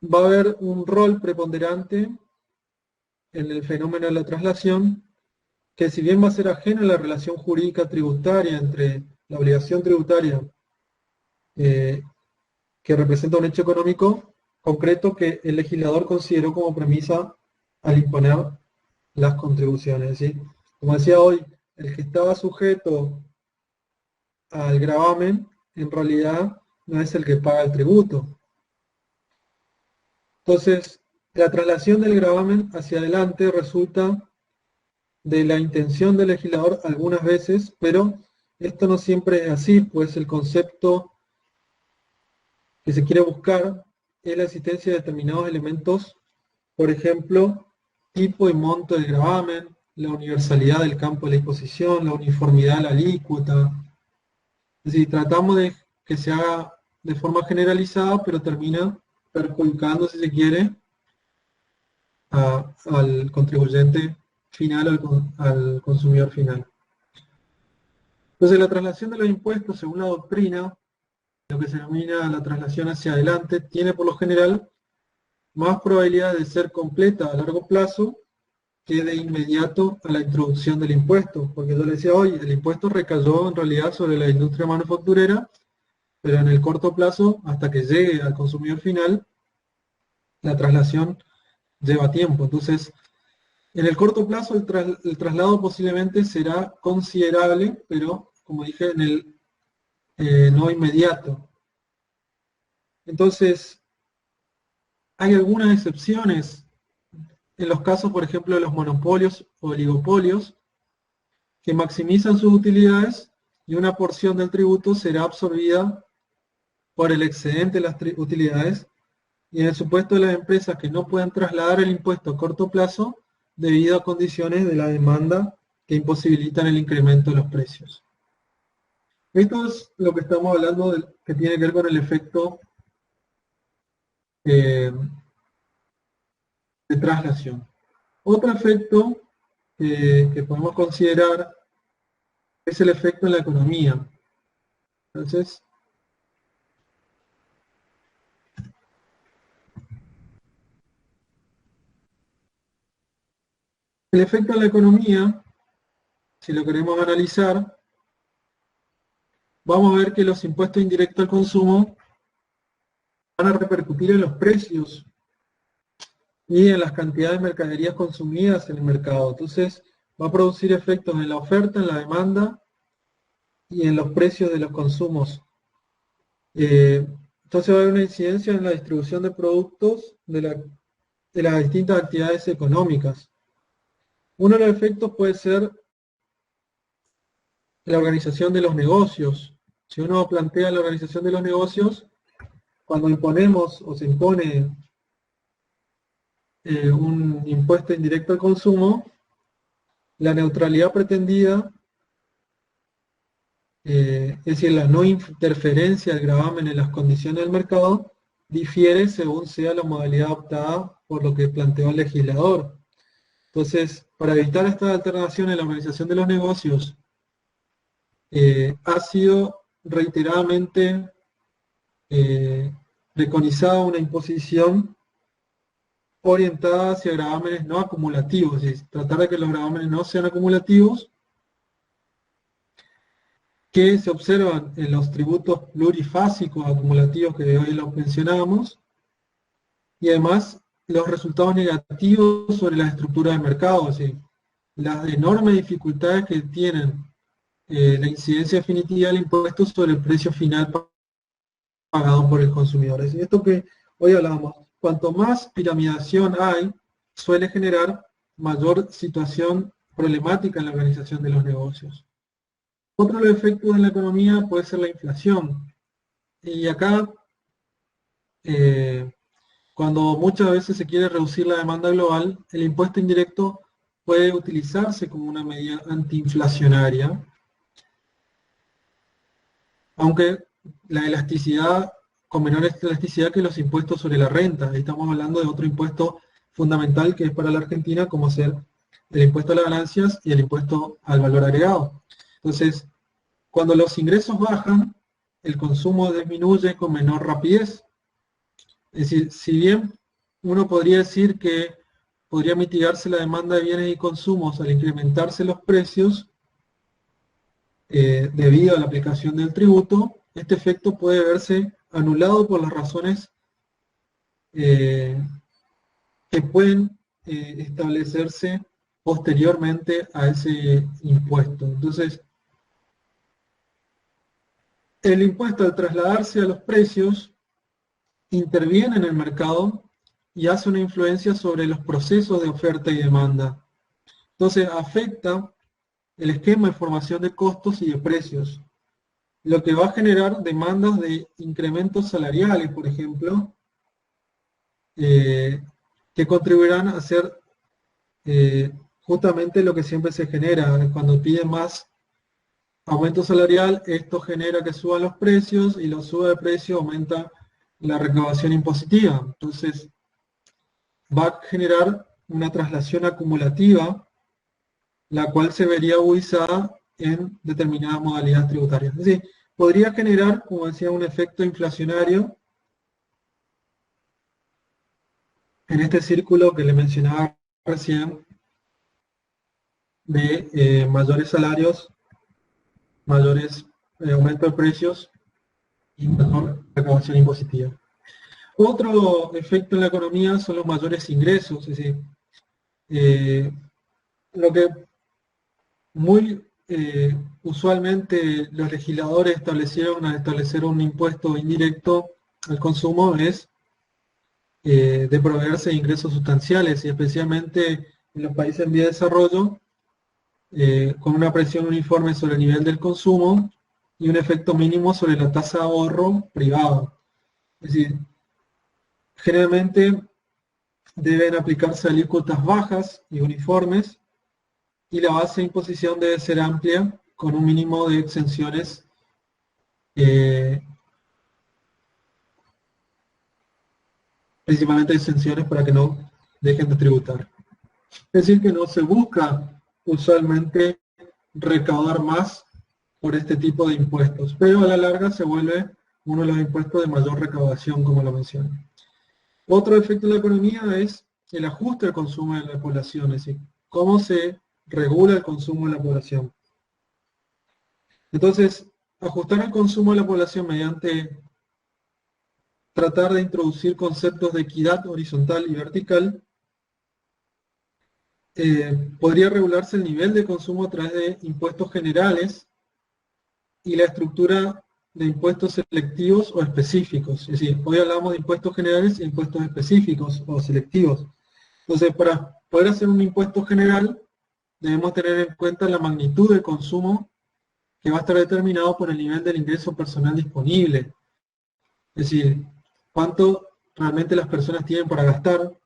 va a haber un rol preponderante en el fenómeno de la traslación, que si bien va a ser ajeno a la relación jurídica tributaria entre la obligación tributaria que representa un hecho económico concreto que el legislador consideró como premisa al imponer las contribuciones, ¿sí? Como decía hoy, el que estaba sujeto al gravamen en realidad no es el que paga el tributo. Entonces, la traslación del gravamen hacia adelante resulta de la intención del legislador algunas veces, pero esto no siempre es así, pues el concepto que se quiere buscar es la existencia de determinados elementos, por ejemplo, tipo y monto del gravamen, la universalidad del campo de la imposición, la uniformidad de la alícuota. Es decir, tratamos de que se haga de forma generalizada, pero termina perjudicando, si se quiere, al contribuyente final, al consumidor final. Entonces, la traslación de los impuestos, según la doctrina, lo que se denomina la traslación hacia adelante, tiene por lo general más probabilidad de ser completa a largo plazo que de inmediato a la introducción del impuesto, porque yo le decía hoy, el impuesto recayó en realidad sobre la industria manufacturera, pero en el corto plazo, hasta que llegue al consumidor final, la traslación lleva tiempo. Entonces, en el corto plazo el traslado posiblemente será considerable, pero como dije, en el no inmediato. Entonces, hay algunas excepciones en los casos, por ejemplo, de los monopolios o oligopolios, que maximizan sus utilidades y una porción del tributo será absorbida por el excedente de las utilidades, y en el supuesto de las empresas que no puedan trasladar el impuesto a corto plazo debido a condiciones de la demanda que imposibilitan el incremento de los precios. Esto es lo que estamos hablando que tiene que ver con el efecto de traslación. Otro efecto que podemos considerar es el efecto en la economía. Entonces, el efecto en la economía, si lo queremos analizar, vamos a ver que los impuestos indirectos al consumo van a repercutir en los precios y en las cantidades de mercaderías consumidas en el mercado. Entonces, va a producir efectos en la oferta, en la demanda y en los precios de los consumos. Entonces va a haber una incidencia en la distribución de productos de las distintas actividades económicas. Uno de los efectos puede ser la organización de los negocios. Si uno plantea la organización de los negocios, cuando imponemos o se impone un impuesto indirecto al consumo, la neutralidad pretendida es decir, la no interferencia del gravamen en las condiciones del mercado, difiere según sea la modalidad optada por lo que planteó el legislador. Entonces, para evitar esta alternación en la organización de los negocios, ha sido reiteradamente preconizada una imposición orientada hacia gravámenes no acumulativos, es decir, tratar de que los gravámenes no sean acumulativos, que se observan en los tributos plurifásicos acumulativos que hoy los mencionamos, y además los resultados negativos sobre las estructuras de mercado, es decir, las enormes dificultades que tienen la incidencia definitiva del impuesto sobre el precio final pagado por el consumidor. Es decir, esto que hoy hablamos, cuanto más piramidación hay, suele generar mayor situación problemática en la organización de los negocios. Otro de los efectos en la economía puede ser la inflación. Y acá, cuando muchas veces se quiere reducir la demanda global, el impuesto indirecto puede utilizarse como una medida antiinflacionaria, aunque la elasticidad, con menor elasticidad que los impuestos sobre la renta. Ahí estamos hablando de otro impuesto fundamental que es para la Argentina, como ser el impuesto a las ganancias y el impuesto al valor agregado. Entonces, cuando los ingresos bajan, el consumo disminuye con menor rapidez. Es decir, si bien uno podría decir que podría mitigarse la demanda de bienes y consumos al incrementarse los precios, debido a la aplicación del tributo, este efecto puede verse anulado por las razones que pueden establecerse posteriormente a ese impuesto. Entonces, el impuesto al trasladarse a los precios interviene en el mercado y hace una influencia sobre los procesos de oferta y demanda. Entonces, afecta el esquema de formación de costos y de precios, lo que va a generar demandas de incrementos salariales, por ejemplo, que contribuirán a hacer justamente lo que siempre se genera. Cuando piden más aumento salarial, esto genera que suban los precios, y los sube de precio aumenta la recaudación impositiva. Entonces, va a generar una traslación acumulativa, la cual se vería agudizada en determinadas modalidades tributarias. Es decir, podría generar, como decía, un efecto inflacionario en este círculo que le mencionaba recién, de mayores salarios, mayores aumento de precios y menor recaudación impositiva. Otro efecto en la economía son los mayores ingresos, es decir, lo que muy usualmente los legisladores establecieron al establecer un impuesto indirecto al consumo es de proveerse de ingresos sustanciales, y especialmente en los países en vía de desarrollo, con una presión uniforme sobre el nivel del consumo y un efecto mínimo sobre la tasa de ahorro privado. Es decir, generalmente deben aplicarse alícuotas bajas y uniformes, y la base de imposición debe ser amplia, con un mínimo de exenciones principalmente exenciones para que no dejen de tributar. Es decir, que no se busca usualmente recaudar más por este tipo de impuestos, pero a la larga se vuelve uno de los impuestos de mayor recaudación, como lo mencioné. Otro efecto de la economía es el ajuste al consumo de la población, es decir, cómo se regula el consumo de la población. Entonces, ajustar el consumo de la población mediante tratar de introducir conceptos de equidad horizontal y vertical, podría regularse el nivel de consumo a través de impuestos generales y la estructura de impuestos selectivos o específicos. Es decir, hoy hablamos de impuestos generales e impuestos específicos o selectivos. Entonces, para poder hacer un impuesto general, debemos tener en cuenta la magnitud del consumo, que va a estar determinado por el nivel del ingreso personal disponible. Es decir, cuánto realmente las personas tienen para gastar,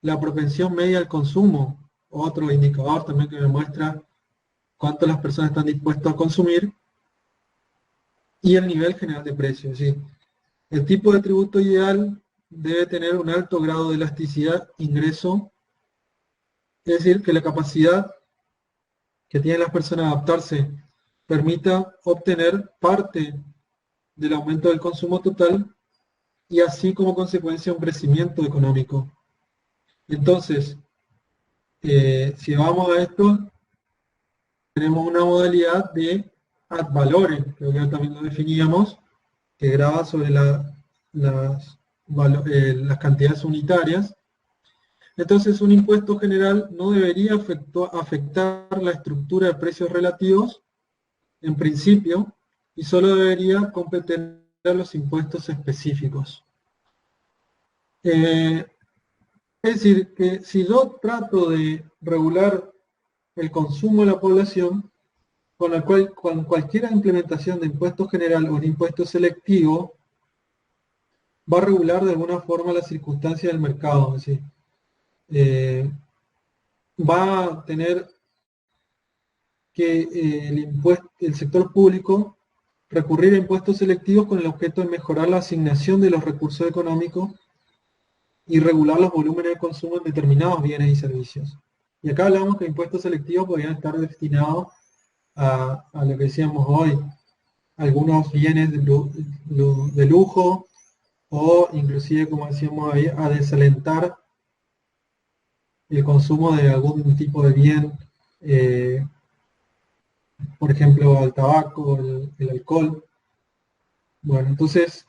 la propensión media al consumo, otro indicador también que me muestra cuánto las personas están dispuestas a consumir, y el nivel general de precios. ¿Sí? El tipo de tributo ideal debe tener un alto grado de elasticidad ingreso, es decir, que la capacidad que tienen las personas de adaptarse permita obtener parte del aumento del consumo total y así como consecuencia un crecimiento económico. Entonces, si vamos a esto, tenemos una modalidad de ad valorem, creo que también lo definíamos, que graba sobre las cantidades unitarias. Entonces, un impuesto general no debería afectar la estructura de precios relativos, en principio, y solo debería competir a los impuestos específicos. Es decir, que si yo trato de regular el consumo de la población, con cualquier implementación de impuesto general o de impuesto selectivo, va a regular de alguna forma las circunstancias del mercado. Es decir, va a tener que el sector público recurrir a impuestos selectivos con el objeto de mejorar la asignación de los recursos económicos y regular los volúmenes de consumo en determinados bienes y servicios. Y acá hablamos que impuestos selectivos podrían estar destinados a lo que decíamos hoy, algunos bienes de lujo, o inclusive, como decíamos ahí, a desalentar el consumo de algún tipo de bien, por ejemplo, al tabaco, el alcohol. Bueno, entonces,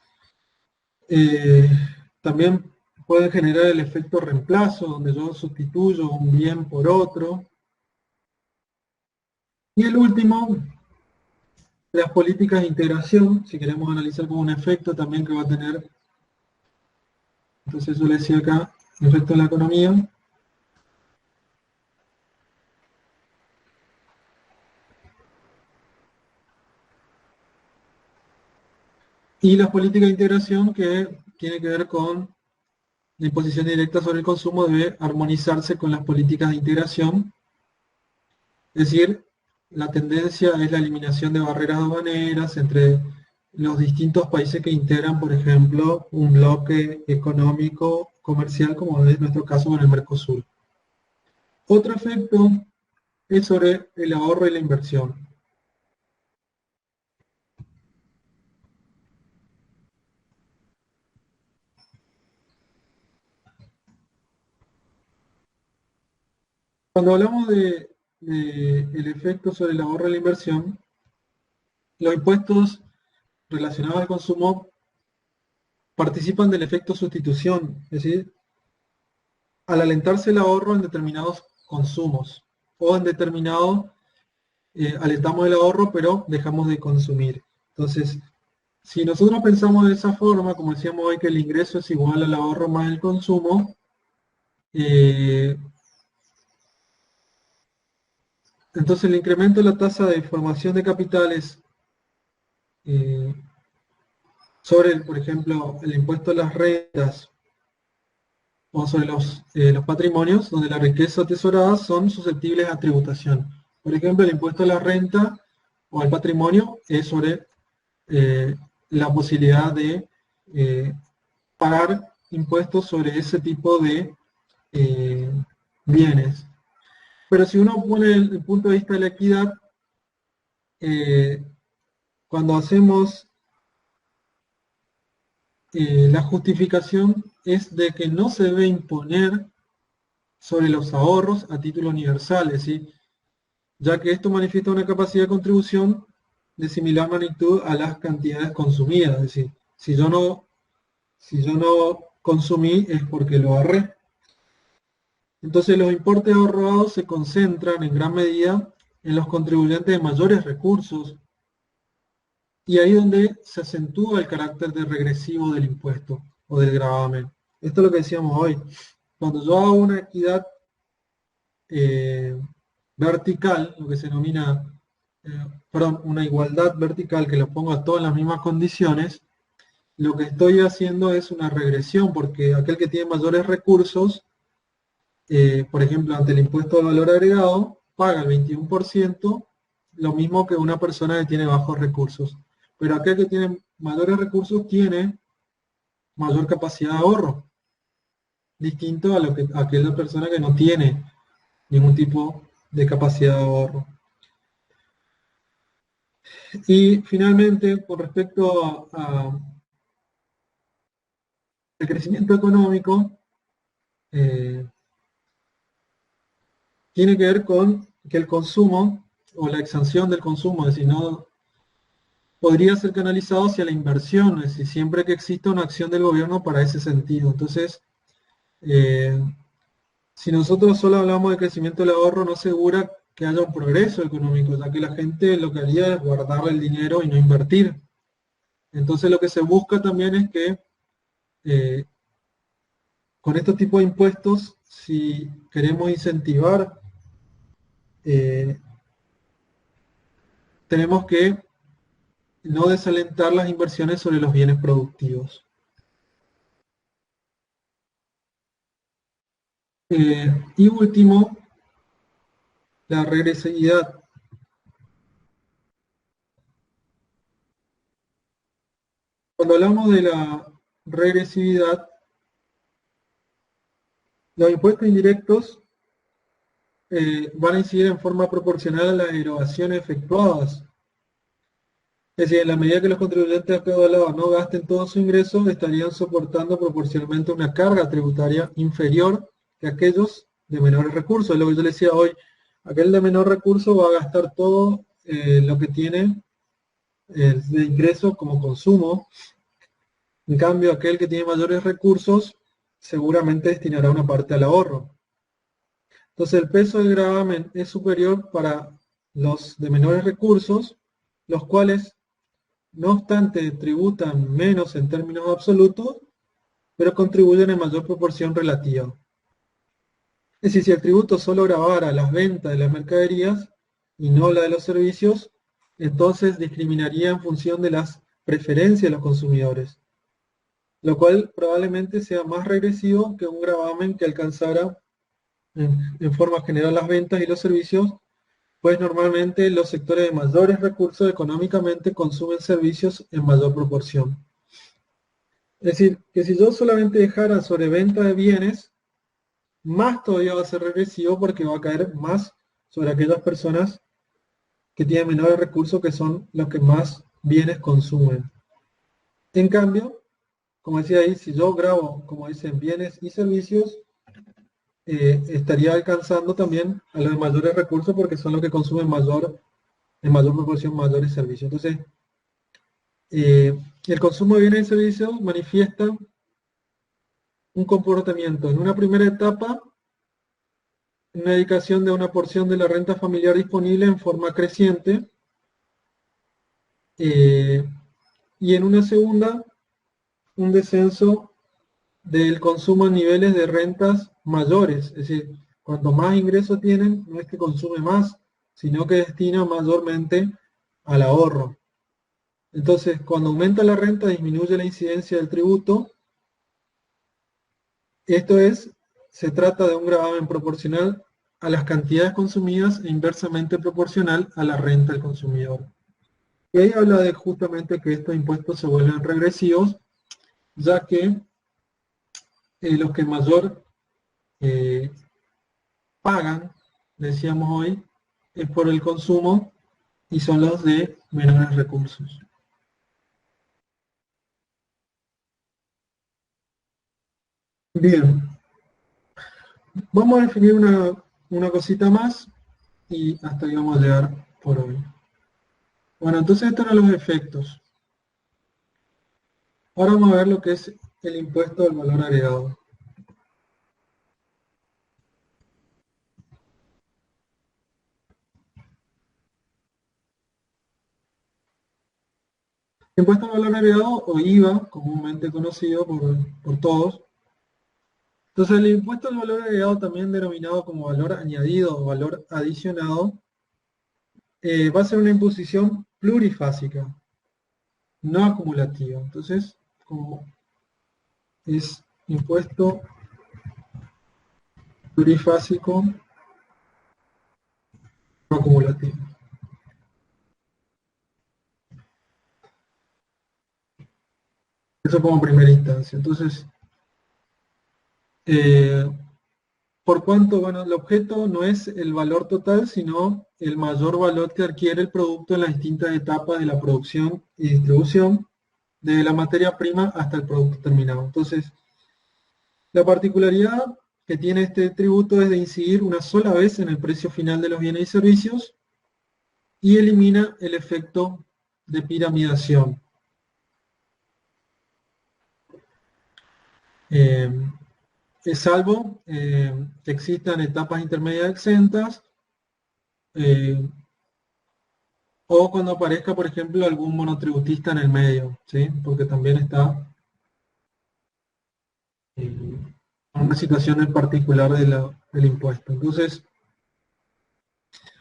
también puede generar el efecto reemplazo, donde yo sustituyo un bien por otro. Y el último, las políticas de integración, si queremos analizar como un efecto también que va a tener, entonces yo le decía acá, el efecto de la economía. Y las políticas de integración, que tiene que ver con la imposición directa sobre el consumo, debe armonizarse con las políticas de integración. Es decir, la tendencia es la eliminación de barreras aduaneras entre los distintos países que integran, por ejemplo, un bloque económico comercial, como es nuestro caso con el Mercosur. Otro efecto es sobre el ahorro y la inversión. Cuando hablamos el efecto sobre el ahorro y la inversión, los impuestos relacionados al consumo participan del efecto sustitución, es decir, al alentarse el ahorro en determinados consumos o en determinado, alentamos el ahorro pero dejamos de consumir. Entonces, si nosotros pensamos de esa forma, como decíamos hoy que el ingreso es igual al ahorro más el consumo, entonces el incremento de la tasa de formación de capitales sobre, por ejemplo, el impuesto a las rentas o sobre los patrimonios, donde la riqueza atesorada son susceptibles a tributación. Por ejemplo, el impuesto a la renta o al patrimonio es sobre la posibilidad de pagar impuestos sobre ese tipo de bienes. Pero si uno pone el punto de vista de la equidad, cuando hacemos la justificación es de que no se debe imponer sobre los ahorros a título universal, es decir, ya que esto manifiesta una capacidad de contribución de similar magnitud a las cantidades consumidas, es decir, si yo no consumí es porque lo ahorré. Entonces los importes ahorrados se concentran en gran medida en los contribuyentes de mayores recursos, y ahí donde se acentúa el carácter de regresivo del impuesto o del gravamen. Esto es lo que decíamos hoy. Cuando yo hago una equidad vertical, lo que se denomina, una igualdad vertical, que lo pongo a todas las mismas condiciones, lo que estoy haciendo es una regresión, porque aquel que tiene mayores recursos, por ejemplo, ante el impuesto de valor agregado, paga el 21%, lo mismo que una persona que tiene bajos recursos. pero aquel que tiene mayores recursos tiene mayor capacidad de ahorro, distinto a a aquella persona que no tiene ningún tipo de capacidad de ahorro. Y finalmente, con respecto al crecimiento económico, tiene que ver con que el consumo o la exención del consumo, es decir, no podría ser canalizado hacia la inversión, es decir, siempre que exista una acción del gobierno para ese sentido. Entonces, si nosotros solo hablamos de crecimiento del ahorro, no asegura que haya un progreso económico, ya que la gente lo que haría es guardar el dinero y no invertir. Entonces, lo que se busca también es que con estos tipos de impuestos, si queremos incentivar, tenemos que no desalentar las inversiones sobre los bienes productivos. Y último, la regresividad. Cuando hablamos de la regresividad, los impuestos indirectos van a incidir en forma proporcional a las erogaciones efectuadas. Es decir, en la medida que los contribuyentes acaudalados no gasten todo su ingreso, estarían soportando proporcionalmente una carga tributaria inferior que aquellos de menores recursos. Es lo que yo les decía hoy, aquel de menor recurso va a gastar todo lo que tiene de ingreso como consumo. En cambio, aquel que tiene mayores recursos seguramente destinará una parte al ahorro. Entonces, el peso del gravamen es superior para los de menores recursos, los cuales no obstante tributan menos en términos absolutos, pero contribuyen en mayor proporción relativa. Es decir, si el tributo solo gravara las ventas de las mercaderías y no la de los servicios, entonces discriminaría en función de las preferencias de los consumidores, lo cual probablemente sea más regresivo que un gravamen que alcanzara en forma general las ventas y los servicios, pues normalmente los sectores de mayores recursos económicamente consumen servicios en mayor proporción. Es decir, que si yo solamente dejara sobre venta de bienes, más todavía va a ser regresivo porque va a caer más sobre aquellas personas que tienen menores recursos, que son los que más bienes consumen. En cambio, como decía ahí, si yo grabo, como dicen, bienes y servicios, estaría alcanzando también a los de mayores recursos porque son los que consumen en mayor proporción mayores servicios. Entonces, el consumo de bienes y servicios manifiesta un comportamiento en una primera etapa, una dedicación de una porción de la renta familiar disponible en forma creciente, y en una segunda, un descenso del consumo a niveles de rentas mayores. Es decir, cuanto más ingresos tienen, no es que consume más, sino que destina mayormente al ahorro. Entonces, cuando aumenta la renta, disminuye la incidencia del tributo. Esto es, se trata de un gravamen proporcional a las cantidades consumidas e inversamente proporcional a la renta del consumidor. Y ahí habla de justamente que estos impuestos se vuelven regresivos, ya que los que mayor pagan, decíamos hoy, es por el consumo y son los de menores recursos. Bien, vamos a definir una cosita más y hasta ahí vamos a llegar por hoy. Bueno, entonces estos eran los efectos. Ahora vamos a ver lo que es el impuesto al valor agregado. El impuesto al valor agregado, o IVA, comúnmente conocido por todos. Entonces el impuesto al valor agregado, también denominado como valor añadido o valor adicionado, va a ser una imposición plurifásica, no acumulativa. Entonces, como es impuesto plurifásico no acumulativo. Eso como primera instancia. Entonces, por cuanto, bueno, el objeto no es el valor total, sino el mayor valor que adquiere el producto en las distintas etapas de la producción y distribución, de la materia prima hasta el producto terminado. Entonces, la particularidad que tiene este tributo es de incidir una sola vez en el precio final de los bienes y servicios y elimina el efecto de piramidación. Es salvo que existan etapas intermedias exentas o cuando aparezca, por ejemplo, algún monotributista en el medio, ¿sí? Porque también está en una situación en particular del impuesto. Entonces,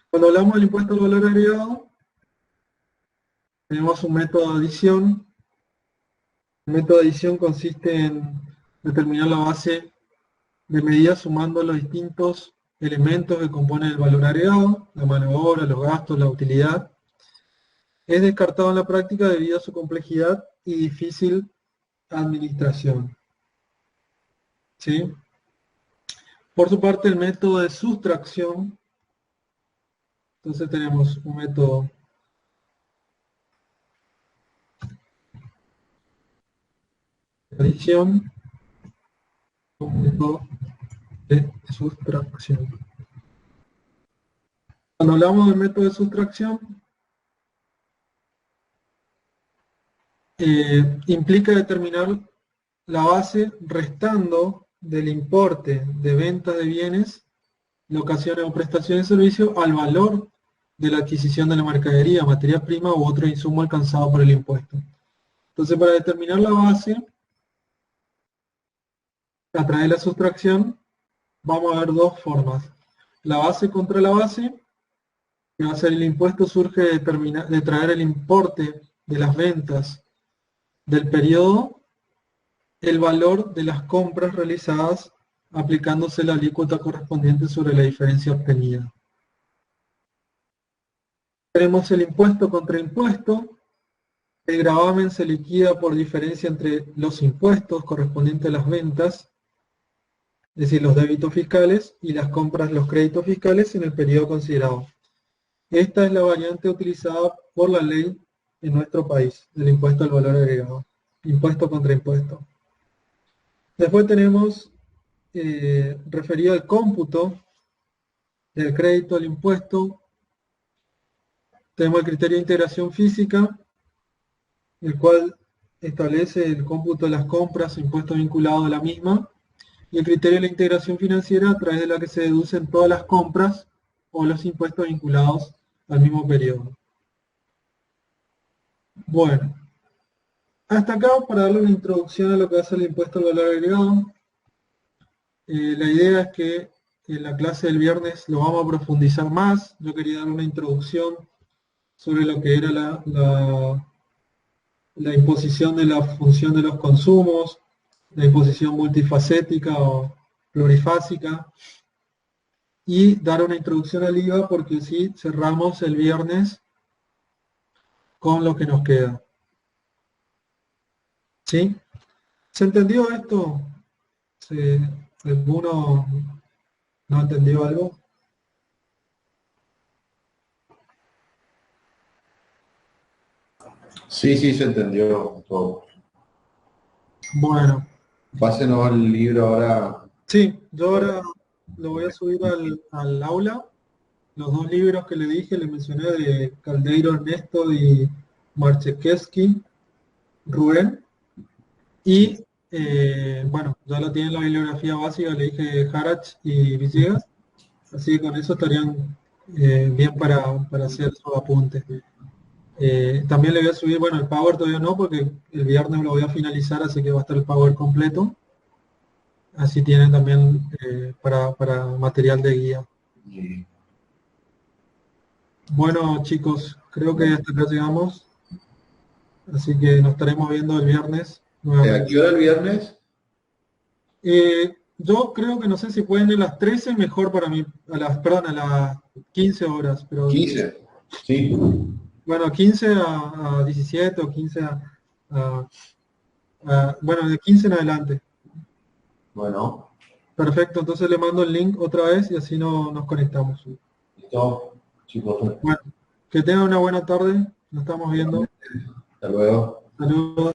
cuando hablamos del impuesto al valor agregado, tenemos un método de adición. El método de adición consiste en determinar la base de medida sumando los distintos elementos que componen el valor agregado, la mano de obra, los gastos, la utilidad. Es descartado en la práctica debido a su complejidad y difícil administración. ¿Sí? Por su parte, el método de sustracción, entonces tenemos un método de adición, un método de sustracción. Cuando hablamos del método de sustracción, implica determinar la base restando del importe de ventas de bienes, locaciones o prestaciones de servicio al valor de la adquisición de la mercadería, materia prima u otro insumo alcanzado por el impuesto. Entonces, para determinar la base, a través de la sustracción, vamos a ver dos formas. La base contra la base, que va a ser el impuesto, surge de traer el importe de las ventas del periodo, el valor de las compras realizadas aplicándose la alícuota correspondiente sobre la diferencia obtenida. Tenemos el impuesto contra impuesto. El gravamen se liquida por diferencia entre los impuestos correspondientes a las ventas, es decir, los débitos fiscales, y las compras, los créditos fiscales en el periodo considerado. Esta es la variante utilizada por la ley en nuestro país, del impuesto al valor agregado, impuesto contra impuesto. Después tenemos, referido al cómputo del crédito al impuesto, tenemos el criterio de integración física, el cual establece el cómputo de las compras e impuestos vinculados a la misma, y el criterio de la integración financiera, a través de la que se deducen todas las compras o los impuestos vinculados al mismo periodo. Bueno, hasta acá para darle una introducción a lo que hace el impuesto al valor agregado. La idea es que en la clase del viernes lo vamos a profundizar más. Yo quería dar una introducción sobre lo que era la imposición de la función de los consumos, la imposición multifacética o plurifásica, y dar una introducción al IVA porque sí cerramos el viernes con lo que nos queda. ¿Sí? ¿Se entendió esto? ¿Alguno no entendió algo? Sí, sí, se entendió todo. Bueno. Pásenos el libro ahora. Sí, yo ahora lo voy a subir al aula. Los dos libros que le dije, le mencioné, de Caldeiro Ernesto y Marchekowski Rubén. Y bueno, ya lo tienen la bibliografía básica, le dije Harach y Villegas. Así que con eso estarían bien para hacer sus apuntes. También le voy a subir, bueno, el Power todavía no, porque el viernes lo voy a finalizar, así que va a estar el Power completo. Así tienen también para material de guía. Sí. Bueno, chicos, creo que hasta acá llegamos. Así que nos estaremos viendo el viernes nuevamente. ¿A qué hora el viernes? Yo creo que no sé si pueden a las 13, mejor para mí, perdón, a las 15 horas. Pero, 15, sí. bueno, 15 a 17 o 15 a Bueno, de 15 en adelante. Bueno, Perfecto, entonces le mando el link otra vez y así nos conectamos. listo. Chicos, Bueno, que tengan una buena tarde, nos estamos viendo. hasta luego. Saludos.